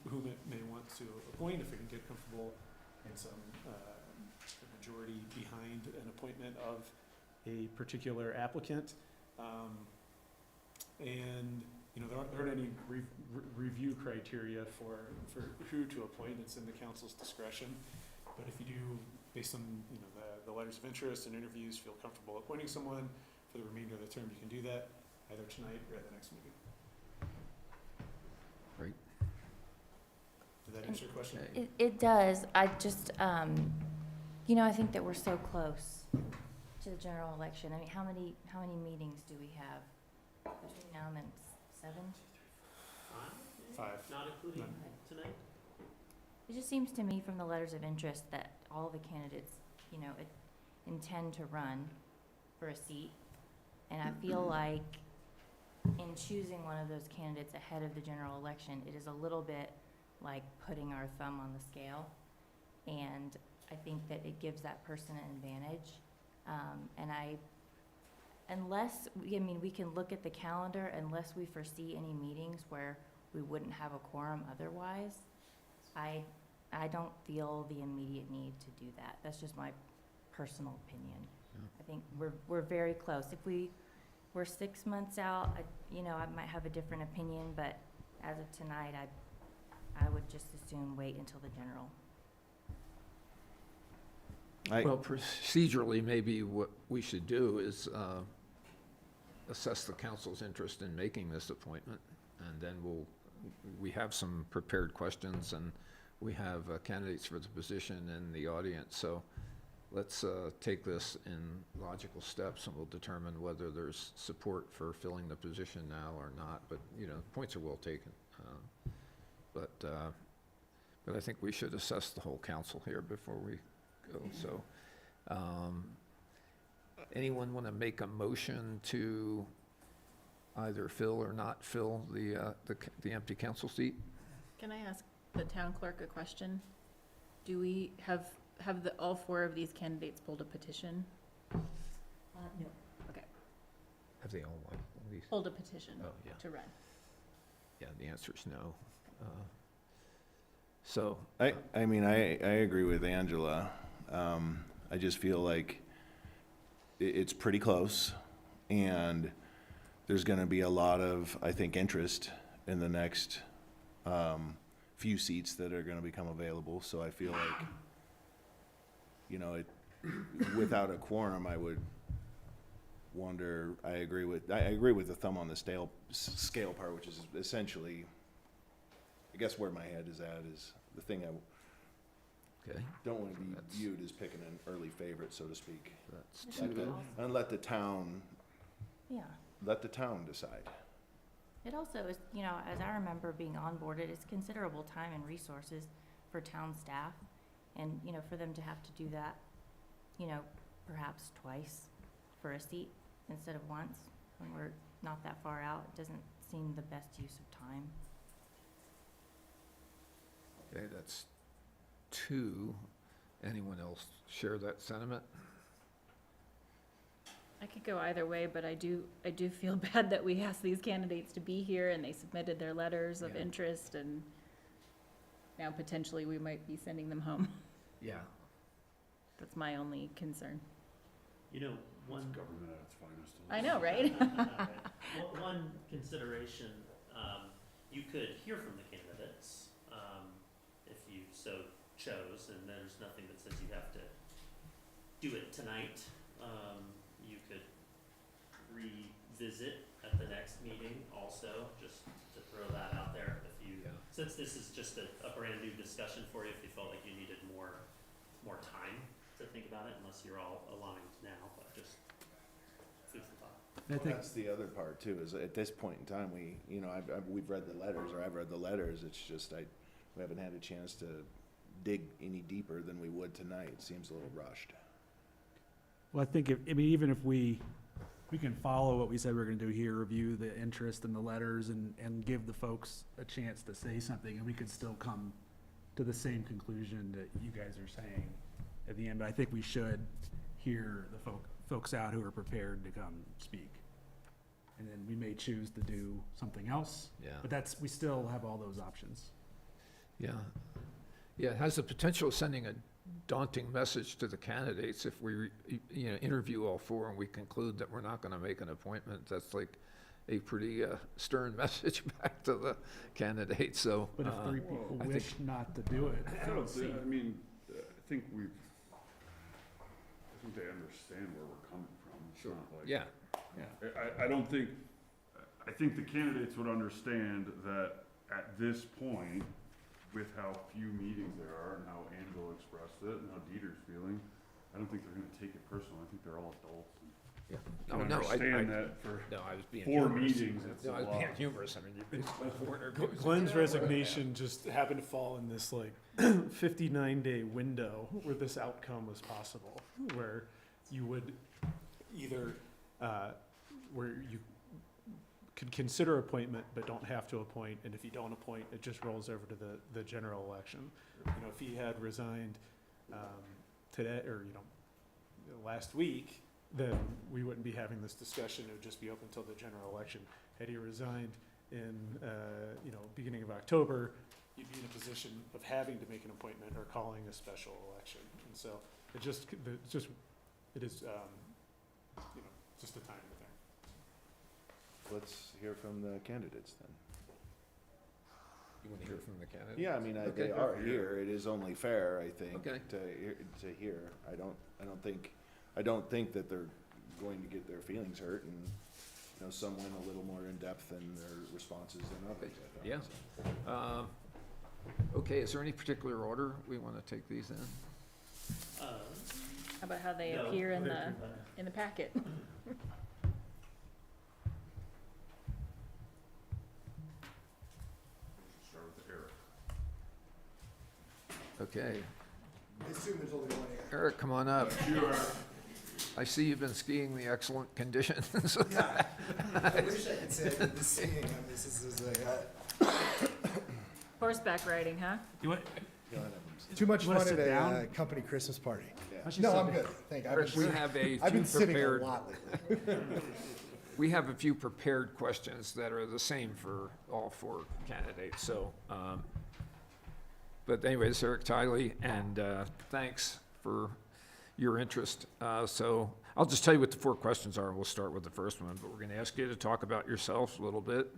whom it may want to appoint if it can get comfortable in some the majority behind an appointment of a particular applicant. And, you know, there aren't any review criteria for who to appoint. It's in the council's discretion. But if you do, based on, you know, the letters of interest and interviews, feel comfortable appointing someone for the remainder of the term, you can do that either tonight or at the next meeting. Great. Did that answer your question? It does. I just, you know, I think that we're so close to the general election. I mean, how many meetings do we have between now and then? 7? 5. Not including tonight? It just seems to me from the letters of interest that all the candidates, you know, intend to run for a seat. And I feel like in choosing one of those candidates ahead of the general election, it is a little bit like putting our thumb on the scale. And I think that it gives that person an advantage. We can look at the calendar, unless we foresee any meetings where we wouldn't have a quorum otherwise, I don't feel the immediate need to do that. That's just my personal opinion. Yeah. I think we're very close. If we're 6 months out, I might have a different opinion, but as of tonight, I would just as soon wait until the general. Well, procedurally, maybe what we should do is assess the council's interest in making this appointment, and then we have some prepared questions, and we have candidates for the position in the audience. So let's take this in logical steps, and we'll determine whether there's support for filling the position now or not. But, you know, points are well taken. But I think we should assess the whole council here before we go. So, anyone want to make a motion to either fill or not fill the empty council seat? Can I ask the town clerk a question? Do we have all 4 of these candidates pulled a petition? No. Have they all won? Pulled a petition Oh, yeah. to run? Yeah, the answer is no. So, I mean, I agree with Angela. I just feel like it's pretty close, and there's gonna be a lot of, I think, interest in the next few seats that are gonna become available, so I feel like, you know, without a quorum, I would wonder, I agree with the thumb on the scale part, which is essentially, I guess where my head is at is the thing I okay, don't want to be viewed as picking an early favorite, so to speak. that's This would 2. be awesome. And let the town decide. It also is, you know, as I remember being onboarded, it's considerable time and resources for town staff. And, you know, for them to have to do that, you know, perhaps twice for a seat instead of once, when we're not that far out, it doesn't seem the best use of time. Okay, that's 2. Anyone else share that sentiment? I could go either way, but I do feel bad that we asked these candidates to be here and they submitted their letters of Yeah. interest, and now potentially we might be sending them home. Yeah. That's my only concern. You know, one. Government at its finest. I know, right? One consideration, you could hear from the candidates, if you so chose, and there's nothing that says you have to do it tonight. You could revisit at the next meeting also, just to throw that out there. Since this is just a brand new discussion for you, if you felt like you needed more time to think about it, unless you're all aligned now, but just food for thought. I think, That's the other part too, is at this point in time, we've read the letters, or I've read the letters, it's just, we haven't had a chance to dig any deeper than we would tonight. It seems a little rushed. well, I think even if we can follow what we said we're gonna do here, review the interest in the letters and give the folks a chance to say something, and we could still come to the same conclusion that you guys are saying at the end. But I think we should hear the folks out who are prepared to come speak. And then we may choose to do something else, Yeah. but we still have all those options. Yeah. Yeah, it has the potential of sending daunting message to the candidates if we, interview all four and we conclude that we're not gonna make an appointment. That's like a pretty stern message back to the candidates, so. But if three people I wish think- not to do it, I don't think, I mean, I think they understand where we're coming from. It's not like. Yeah, I don't think, I think the candidates would understand that at this point, with how few meetings there are and how Angela expressed it and how Dieter's feeling, I don't think they're gonna take it personal. I think they're all adults and yeah. can No, understand that for No, I was being 4 humorous. meetings, it's a No, I was lot. being humorous. I mean, you basically corner goes. Glenn's resignation just happened to fall in this like 59-day window where this outcome was possible, where you would either, where you could consider appointment but don't have to appoint, and if you don't appoint, it just rolls over to the general election. If he had resigned today, or last week, then we wouldn't be having this discussion. It would just be open until the general election. Had he resigned in beginning of October, you'd be in a position of having to make an appointment or calling a special election. And so it is just a timing thing. Let's hear from the candidates then. You want to hear from the candidates? Yeah, I mean, Okay. they are here. It is only fair, I think, Okay. to hear. I don't think that they're going to get their feelings hurt, and, some went a little more in depth in their responses than others, I thought. Yeah. so. Okay, is there any particular order we want to take these in? How about how they No, appear in they're the packet? Start with Eric. Okay, I assume there's only one Eric, come on up. You are, I see you've been skiing the excellent conditions. Yeah, I wish I could say I did the singing, this is Horseback riding, huh? you want, too much You wanna fun at sit a down? company Christmas party. Yeah. why don't you No, sit I'm down? good, thank you. Eric, we have a I've few been sitting a prepared, lot lately. we have a few prepared questions that are the same for all four candidates, so, but anyway, it's Eric Tiley, and thanks for your interest. So I'll just tell you what the four questions are, and we'll start with the first one, but we're going to ask you to talk about yourself a little bit.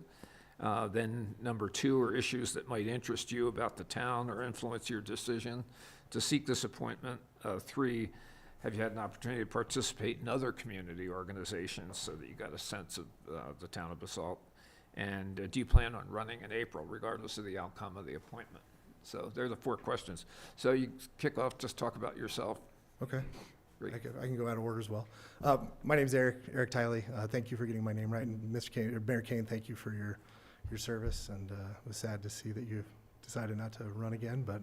Then number 2 are issues that might interest you about the town or influence your decision to seek this appointment. 3, have you had an opportunity to participate in other community organizations so that you got a sense of the town of Basalt? And do you plan on running in April regardless of the outcome of the appointment? So they're the 4 questions. So you kick off, just talk about yourself. Okay. Great. I can go out of order as well. My name's Eric Tiley. Thank you for getting my name right. And Mr. Kane, or Mayor Kane, thank you for your service. And it was sad to see that you decided not to run again, but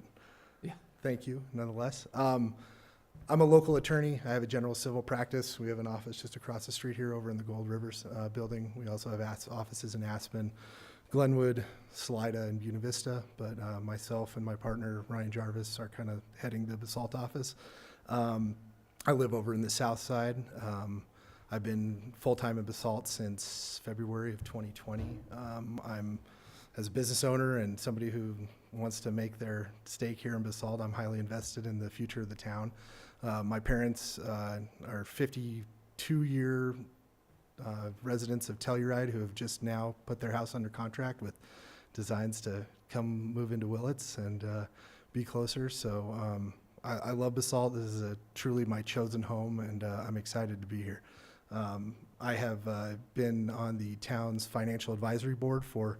Yeah. thank you nonetheless. I'm a local attorney. I have a general civil practice. We have an office just across the street here over in the Gold Rivers building. We also have offices in Aspen, Glenwood, Salida, and Buena Vista. But myself and my partner, Ryan Jarvis, are kind of heading the Basalt office. I live over in the south side. I've been full-time in Basalt since February of 2020. I'm, as a business owner and somebody who wants to make their stake here in Basalt, I'm highly invested in the future of the town. My parents are 52-year residents of Telluride who have just now put their house under contract with designs to come move into Willits and be closer. So I love Basalt. This is truly my chosen home, and I'm excited to be here. I have been on the town's financial advisory board for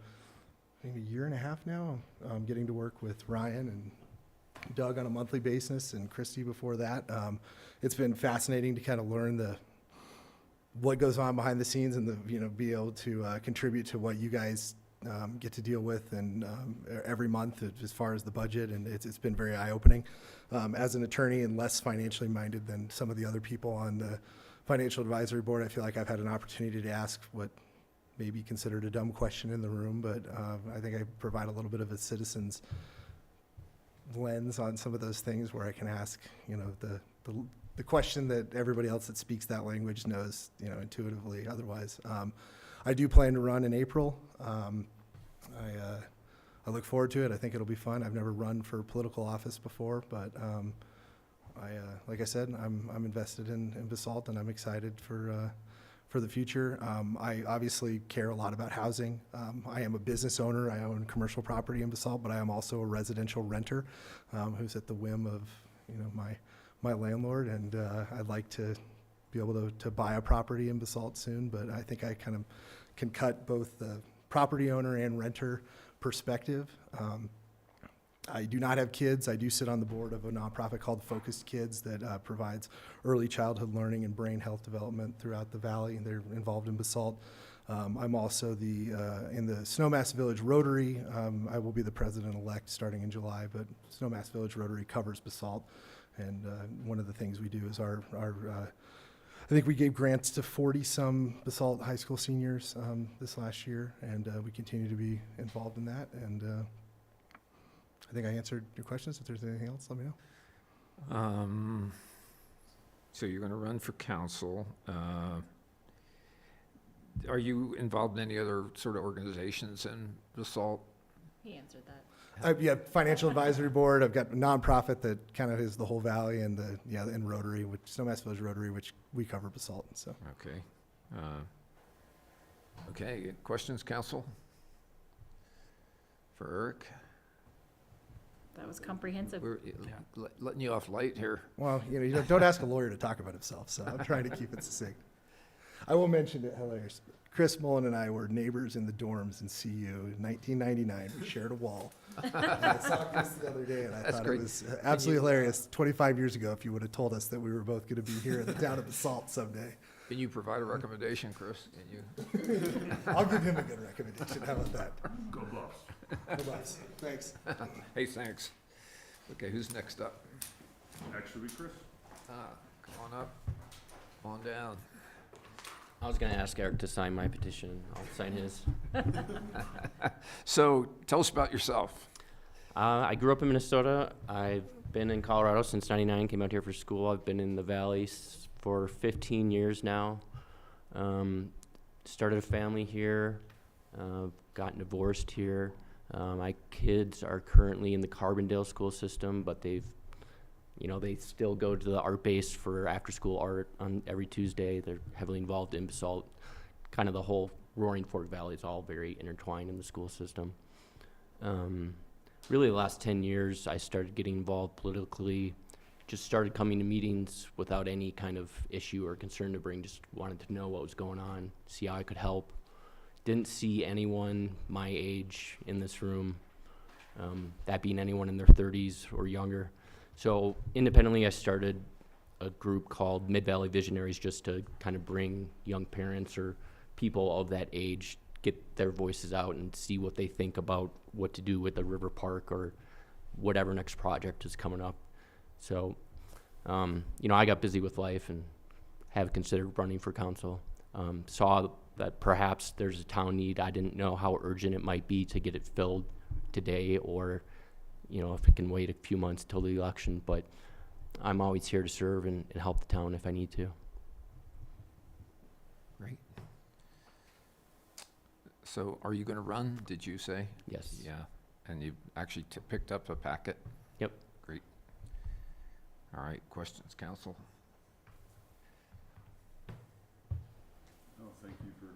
maybe a year and a half now. I'm getting to work with Ryan and Doug on a monthly basis, and Christy before that. It's been fascinating to kind of learn what goes on behind the scenes and be able to contribute to what you guys get to deal with and every month as far as the budget, and it's been very eye-opening. As an attorney and less financially minded than some of the other people on the financial advisory board, I feel like I've had an opportunity to ask what may be considered a dumb question in the room, but I think I provide a little bit of a citizen's lens on some of those things where I can ask, the question that everybody else that speaks that language knows, intuitively otherwise. I do plan to run in April. I look forward to it. I think it'll be fun. I've never run for political office before, but like I said, I'm invested in Basalt, and I'm excited for the future. I obviously care a lot about housing. I am a business owner. I own commercial property in Basalt, but I am also a residential renter who's at the whim of, you know, my landlord. And I'd like to be able to buy a property in Basalt soon, but I think I kind of can cut both the property owner and renter perspective. I do not have kids. I do sit on the board of a nonprofit called Focused Kids that provides early childhood learning and brain health development throughout the valley. They're involved in Basalt. I'm also in the Snowmass Village Rotary. I will be the president-elect starting in July, but Snowmass Village Rotary covers Basalt. And one of the things we do is I think we gave grants to 40-some Basalt high school seniors this last year, and we continue to be involved in that. And I think I answered your questions. If there's anything else, let me know. So you're going to run for council. Are you involved in any other sort of organizations in Basalt? He answered that. Yeah, Financial Advisory Board. I've got a nonprofit that kind of is the whole valley, and and Rotary, which Snowmass Village Rotary, which we cover Basalt. So. Okay. Okay. Questions, council? For Eric? That was comprehensive. We're letting you off light here. Well, you don't ask a lawyer to talk about himself, so I'm trying to keep it succinct. I will mention it, hilarious. Chris Mullen and I were neighbors in the dorms in CU in 1999. We shared a wall. I saw Chris the other day, and I thought it was absolutely hilarious. 25 years ago, if you would have told us that we were both going to be here in the town of Basalt someday. Can you provide a recommendation, Chris? Can you? I'll give him a good recommendation. How about that? Go Buffs. Go Buffs. Thanks. Hey, thanks. Okay, who's next up? Actually, Chris. Come on up. Come on down. I was going to ask Eric to sign my petition. I'll sign his. So tell us about yourself. I grew up in Minnesota. I've been in Colorado since '99, came out here for school. I've been in the Valley for 15 years now. Started a family here, gotten divorced here. My kids are currently in the Carbondale school system, but they still go to the art base for after-school art on every Tuesday. They're heavily involved in Basalt. Kind of the whole Roaring Fork Valley is all very intertwined in the school system. Really, the last 10 years, I started getting involved politically. Just started coming to meetings without any kind of issue or concern to bring. Just wanted to know what was going on, see how I could help. Didn't see anyone my age in this room, that being anyone in their 30s or younger. So independently, I started a group called Mid-Valley Visionaries just to kind of bring young parents or people of that age, get their voices out and see what they think about what to do with the river park or whatever next project is coming up. So, I got busy with life and have considered running for council. Saw that perhaps there's a town need. I didn't know how urgent it might be to get it filled today or if it can wait a few months till the election, but I'm always here to serve and help the town if I need to. Great. So are you going to run, did you say? Yes. Yeah. And you actually picked up a packet? Yep. Great. All right. Questions, council? Oh, thank you for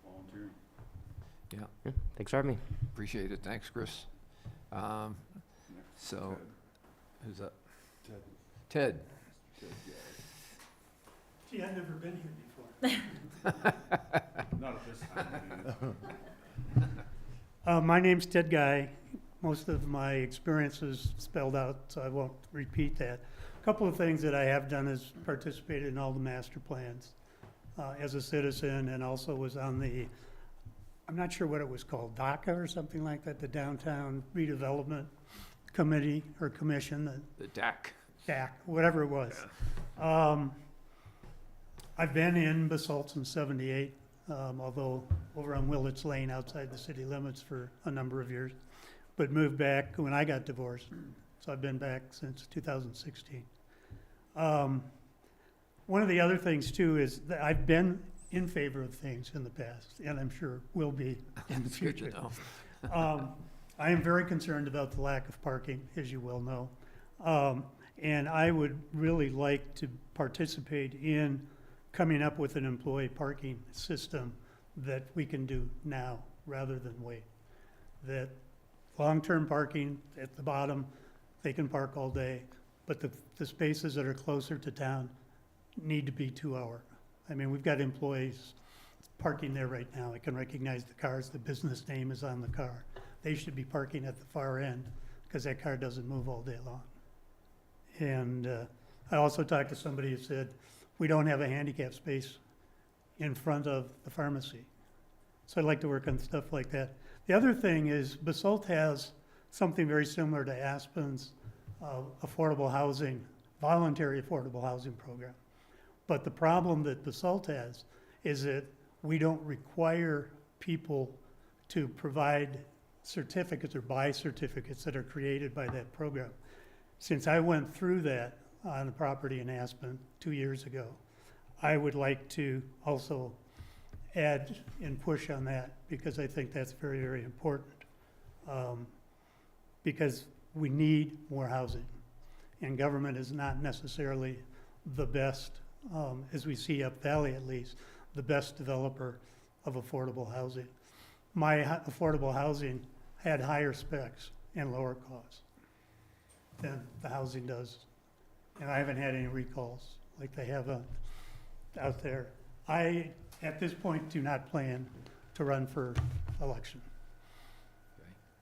volunteering. Yeah. Thanks for having me. Appreciate it. Thanks, Chris. So, who's up? Ted. Gee, I've never been here before. Not at this time. My name's Ted Guy. Most of my experience is spelled out, so I won't repeat that. A couple of things that I have done is participated in all the master plans as a citizen, and also was on the, I'm not sure what it was called, DACA or something like that, the Downtown Redevelopment Committee or Commission. The DAC. DAC, whatever it was. Yeah. I've been in Basalt since '78, although over on Willits Lane outside the city limits for a number of years, but moved back when I got divorced. So I've been back since 2016. One of the other things too is that I've been in favor of things in the past, and I'm sure will be in the future. Good to know. I am very concerned about the lack of parking, as you well know. And I would really like to participate in coming up with an employee parking system that we can do now rather than wait. That long-term parking at the bottom, they can park all day, but the spaces that are closer to town need to be 2 hour. I mean, we've got employees parking there right now. I can recognize the cars, the business name is on the car. They should be parking at the far end because that car doesn't move all day long. And I also talked to somebody who said, we don't have a handicap space in front of the pharmacy. So I'd like to work on stuff like that. The other thing is Basalt has something very similar to Aspen's affordable housing, voluntary affordable housing program. But the problem that Basalt has is that we don't require people to provide certificates or buy certificates that are created by that program. Since I went through that on a property in Aspen 2 years ago, I would like to also add and push on that because I think that's very, very important. Because we need more housing, and government is not necessarily the best, as we see up Valley at least, the best developer of affordable housing. My affordable housing had higher specs and lower costs than the housing does. And I haven't had any recalls like they have out there. I, at this point, do not plan to run for election.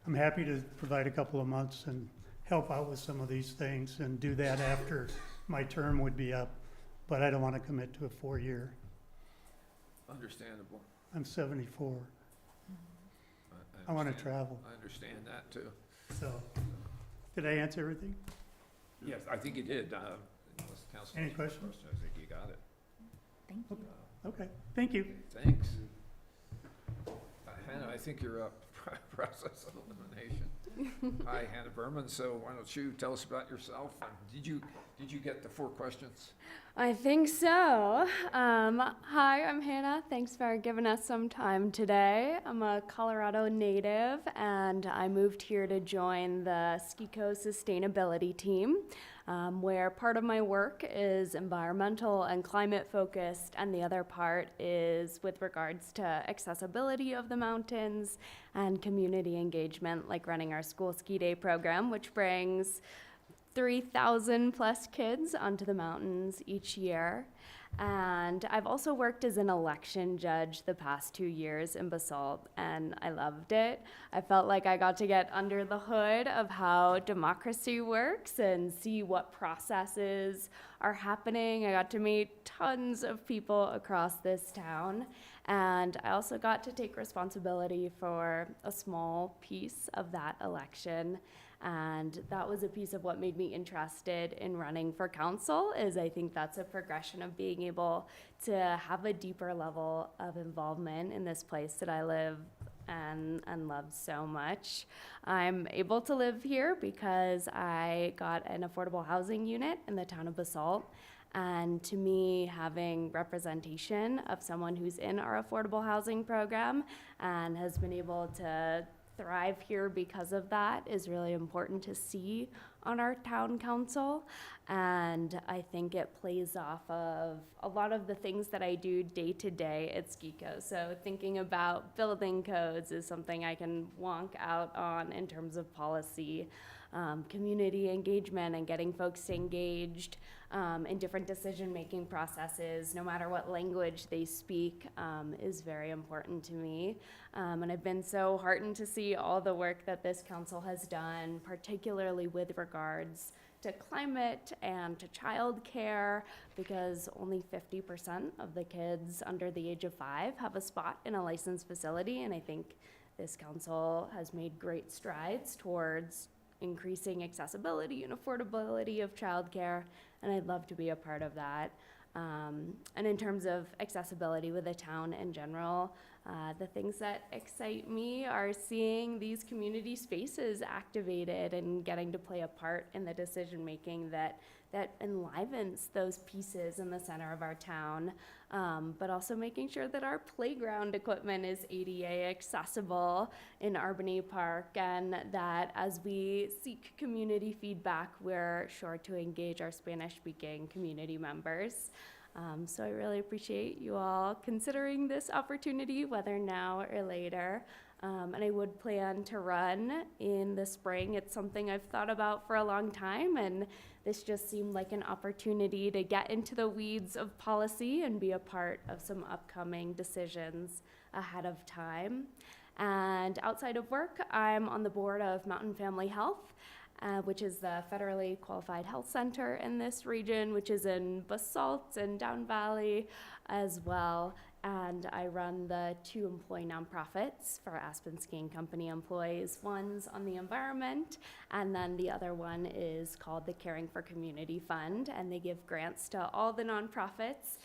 I'm happy to provide a couple of months and help out with some of these things and do that after my term would be up, but I don't want to commit to a 4-year. Understandable. I'm 74. I want to travel. I understand that too. So, did I answer everything? Yes, I think you did. Unless council Any has questions? I think you got it. Thank you. Okay, thank you. Thanks. Hannah, I think you're up. Process of elimination. Hi, Hannah Berman. So why don't you tell us about yourself? And did you get the 4 questions? I think so. Hi, I'm Hannah. Thanks for giving us some time today. I'm a Colorado native, and I moved here to join the SKICO sustainability team, where part of my work is environmental and climate focused, and the other part is with regards to accessibility of the mountains and community engagement, like running our school ski day program, which brings 3,000 plus kids onto the mountains each year. And I've also worked as an election judge the past 2 years in Basalt, and I loved it. I felt like I got to get under the hood of how democracy works and see what processes are happening. I got to meet tons of people across this town, and I also got to take responsibility for a small piece of that election. And that was a piece of what made me interested in running for council, is I think that's a progression of being able to have a deeper level of involvement in this place that I live and love so much. I'm able to live here because I got an affordable housing unit in the town of Basalt. And to me, having representation of someone who's in our affordable housing program and has been able to thrive here because of that is really important to see on our town council. And I think it plays off of a lot of the things that I do day to day at SKICO. So thinking about building codes is something I can wonk out on in terms of policy. Community engagement and getting folks engaged in different decision-making processes, no matter what language they speak, is very important to me. And I've been so heartened to see all the work that this council has done, particularly with regards to climate and to childcare, because only 50% of the kids under the age of 5 have a spot in a licensed facility, and I think this council has made great strides towards increasing accessibility and affordability of childcare, and I'd love to be a part of that. And in terms of accessibility with the town in general, the things that excite me are seeing these community spaces activated and getting to play a part in the decision making that that enlivens those pieces in the center of our town, but also making sure that our playground equipment is ADA accessible in Albany Park, and that as we seek community feedback, we're sure to engage our Spanish-speaking community members. So I really appreciate you all considering this opportunity, whether now or later. And I would plan to run in the spring. It's something I've thought about for a long time, and this just seemed like an opportunity to get into the weeds of policy and be a part of some upcoming decisions ahead of time. And outside of work, I'm on the board of Mountain Family Health, which is the federally qualified health center in this region, which is in Basalt and Down Valley as well. And I run the 2 employee nonprofits for Aspen Skiing Company employees. One's on the environment, and then the other one is called the Caring for Community Fund, and they give grants to all the nonprofits.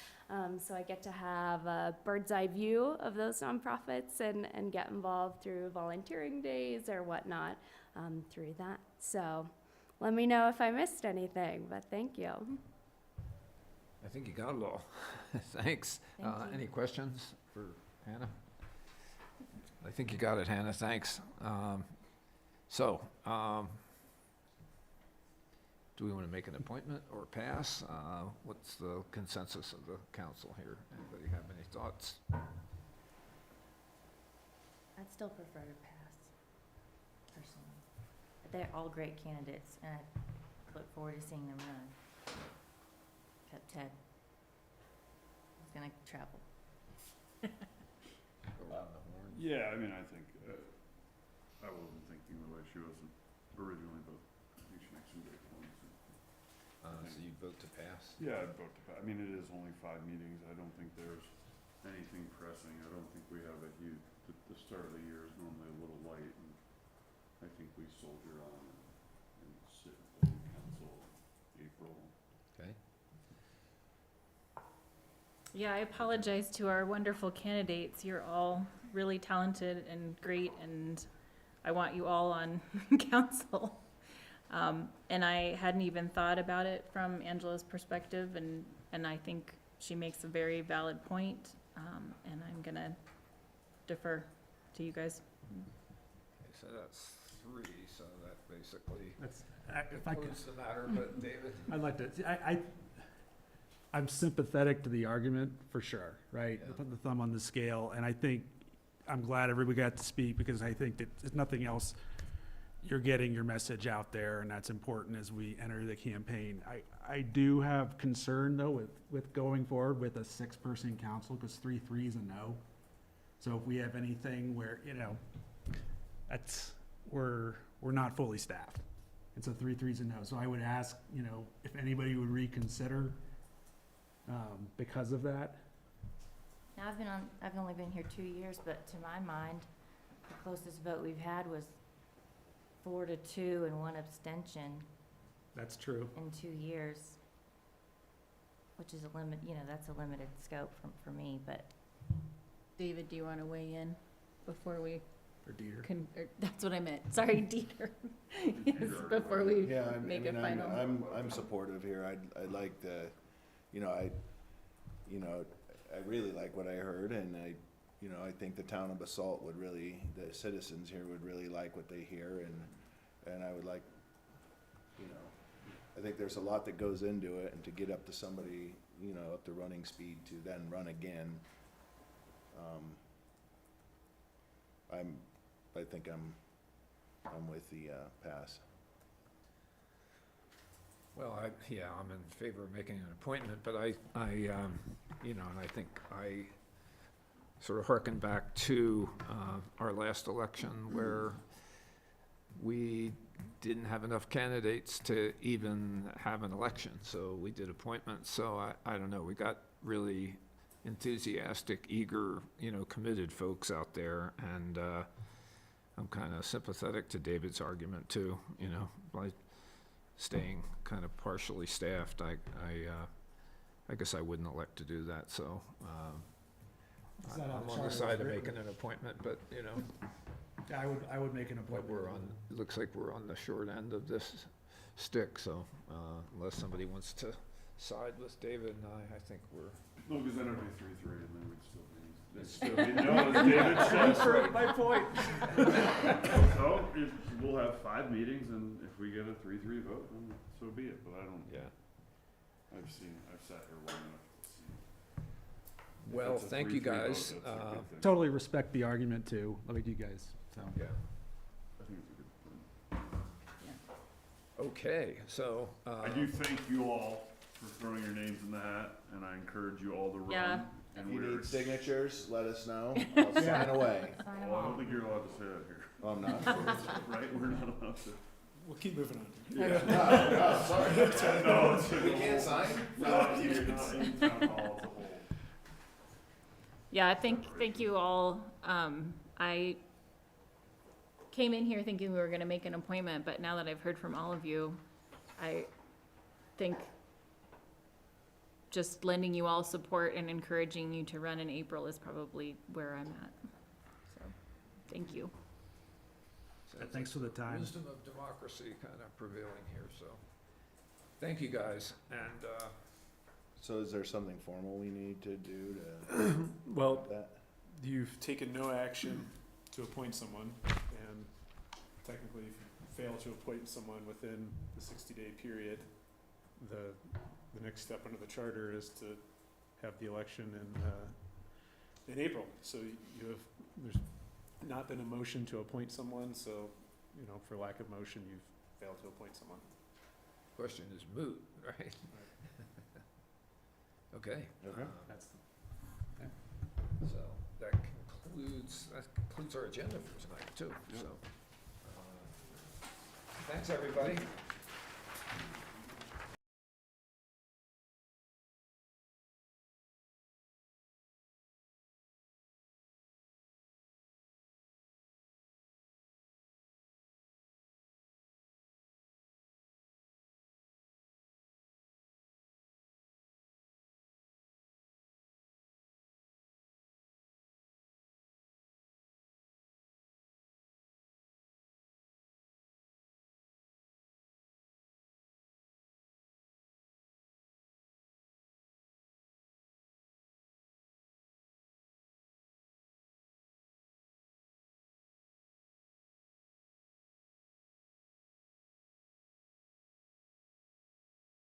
So I get to have a bird's eye view of those nonprofits and get involved through volunteering days or whatnot through that. So let me know if I missed anything, but thank you. I think you got it all. Thanks. Thank you. Any questions for Hannah? I think you got it, Hannah. Thanks. Do we want to make an appointment or pass? What's the consensus of the council here? Anybody have any thoughts? I'd still prefer to pass, personally. They're all great candidates, and I look forward to seeing them run. Except Ted. He's gonna travel. Yeah, I mean, I think, I wasn't thinking the way she wasn't originally, but I think she makes some great points. So you'd vote to pass? Yeah, I'd vote to pass. I mean, it is only 5 meetings. I don't think there's anything pressing. I don't think we have a huge, the start of the year is normally a little light, and I think we soldier on and sit with the council in April. Okay. Yeah, I apologize to our wonderful candidates. You're all really talented and great, and I want you all on council. And I hadn't even thought about it from Angela's perspective, and I think she makes a very valid point, and I'm gonna defer to you guys. Okay, so that's 3, so that basically If I could, concludes the matter, but David? I'd like to, I'm sympathetic to the argument, for sure, right? Yeah. Put the thumb on the scale, and I think, I'm glad everybody got to speak, because I think that if nothing else, you're getting your message out there, and that's important as we enter the campaign. I do have concern, though, with going forward with a 6-person council, because 3 is a no. So if we have anything where, we're not fully staffed. And so 3 is a no. So I would ask, if anybody would reconsider, because of that. Now, I've only been here 2 years, but to my mind, the closest vote we've had was 4-2 and 1 abstention That's true. in 2 years, which is a limit, that's a limited scope for me, but David, do you want to weigh in before we Or Dieter. that's what I meant. Sorry, Dieter. Yes, before we Yeah, make a final. I'm supportive here. I'd like the, I really like what I heard, and I think the town of Basalt would really, the citizens here would really like what they hear, and I would like, I think there's a lot that goes into it, and to get up to somebody, up to running speed to then run again, I think I'm with the pass. Well, I'm in favor of making an appointment, but and I think I sort of hearken back to our last election where we didn't have enough candidates to even have an election, so we did appointments. So I don't know, we got really enthusiastic, eager, committed folks out there, and I'm kind of sympathetic to David's argument too, by staying kind of partially staffed. I guess I wouldn't elect to do that, so Is that I'm how on the the side of charter is making an appointment, but, Yeah, I would make an but appointment. it looks like we're on the short end of this stick, so unless somebody wants to side with David and I think we're. No, because then it'd be 3-3, and then we'd still be, it'd still be, no, as David says. My point. So, we'll have 5 meetings, and if we get a 3-3 vote, then so be it, but I don't. Yeah. I've sat here long enough to see. If Well, it's a thank you 3-3 vote, guys. that's a good thing. Totally respect the argument too, like you guys, so. Yeah. I think it's a good plan. Okay, so. I do thank you all for throwing your names in the hat, and I encourage you all to run. Yeah. And If you we're need signatures, let us know. I'll sign away. Well, I don't think you're allowed to say that here. Oh, I'm not. Right? We're not allowed to. We'll keep moving on. Yeah. No, sorry. No, it's We can't sign? No, you're not in town hall as a whole. Yeah, thank you all. I came in here thinking we were gonna make an appointment, but now that I've heard from all of you, I think just lending you all support and encouraging you to run in April is probably where I'm at. So, thank you. Thanks for the time. Wisdom of democracy kind of prevailing here, so. Thank you, guys, and, So is there something formal we need to do to Well, that? you've taken no action to appoint someone, and technically, if you fail to appoint someone within the 60-day period, the next step under the charter is to have the election in April. So there's not been a motion to appoint someone, so, you know, for lack of motion, you've failed to appoint someone. question is moot, right? Okay. Okay. That's, So that concludes our agenda for tonight too, so. Thanks, everybody.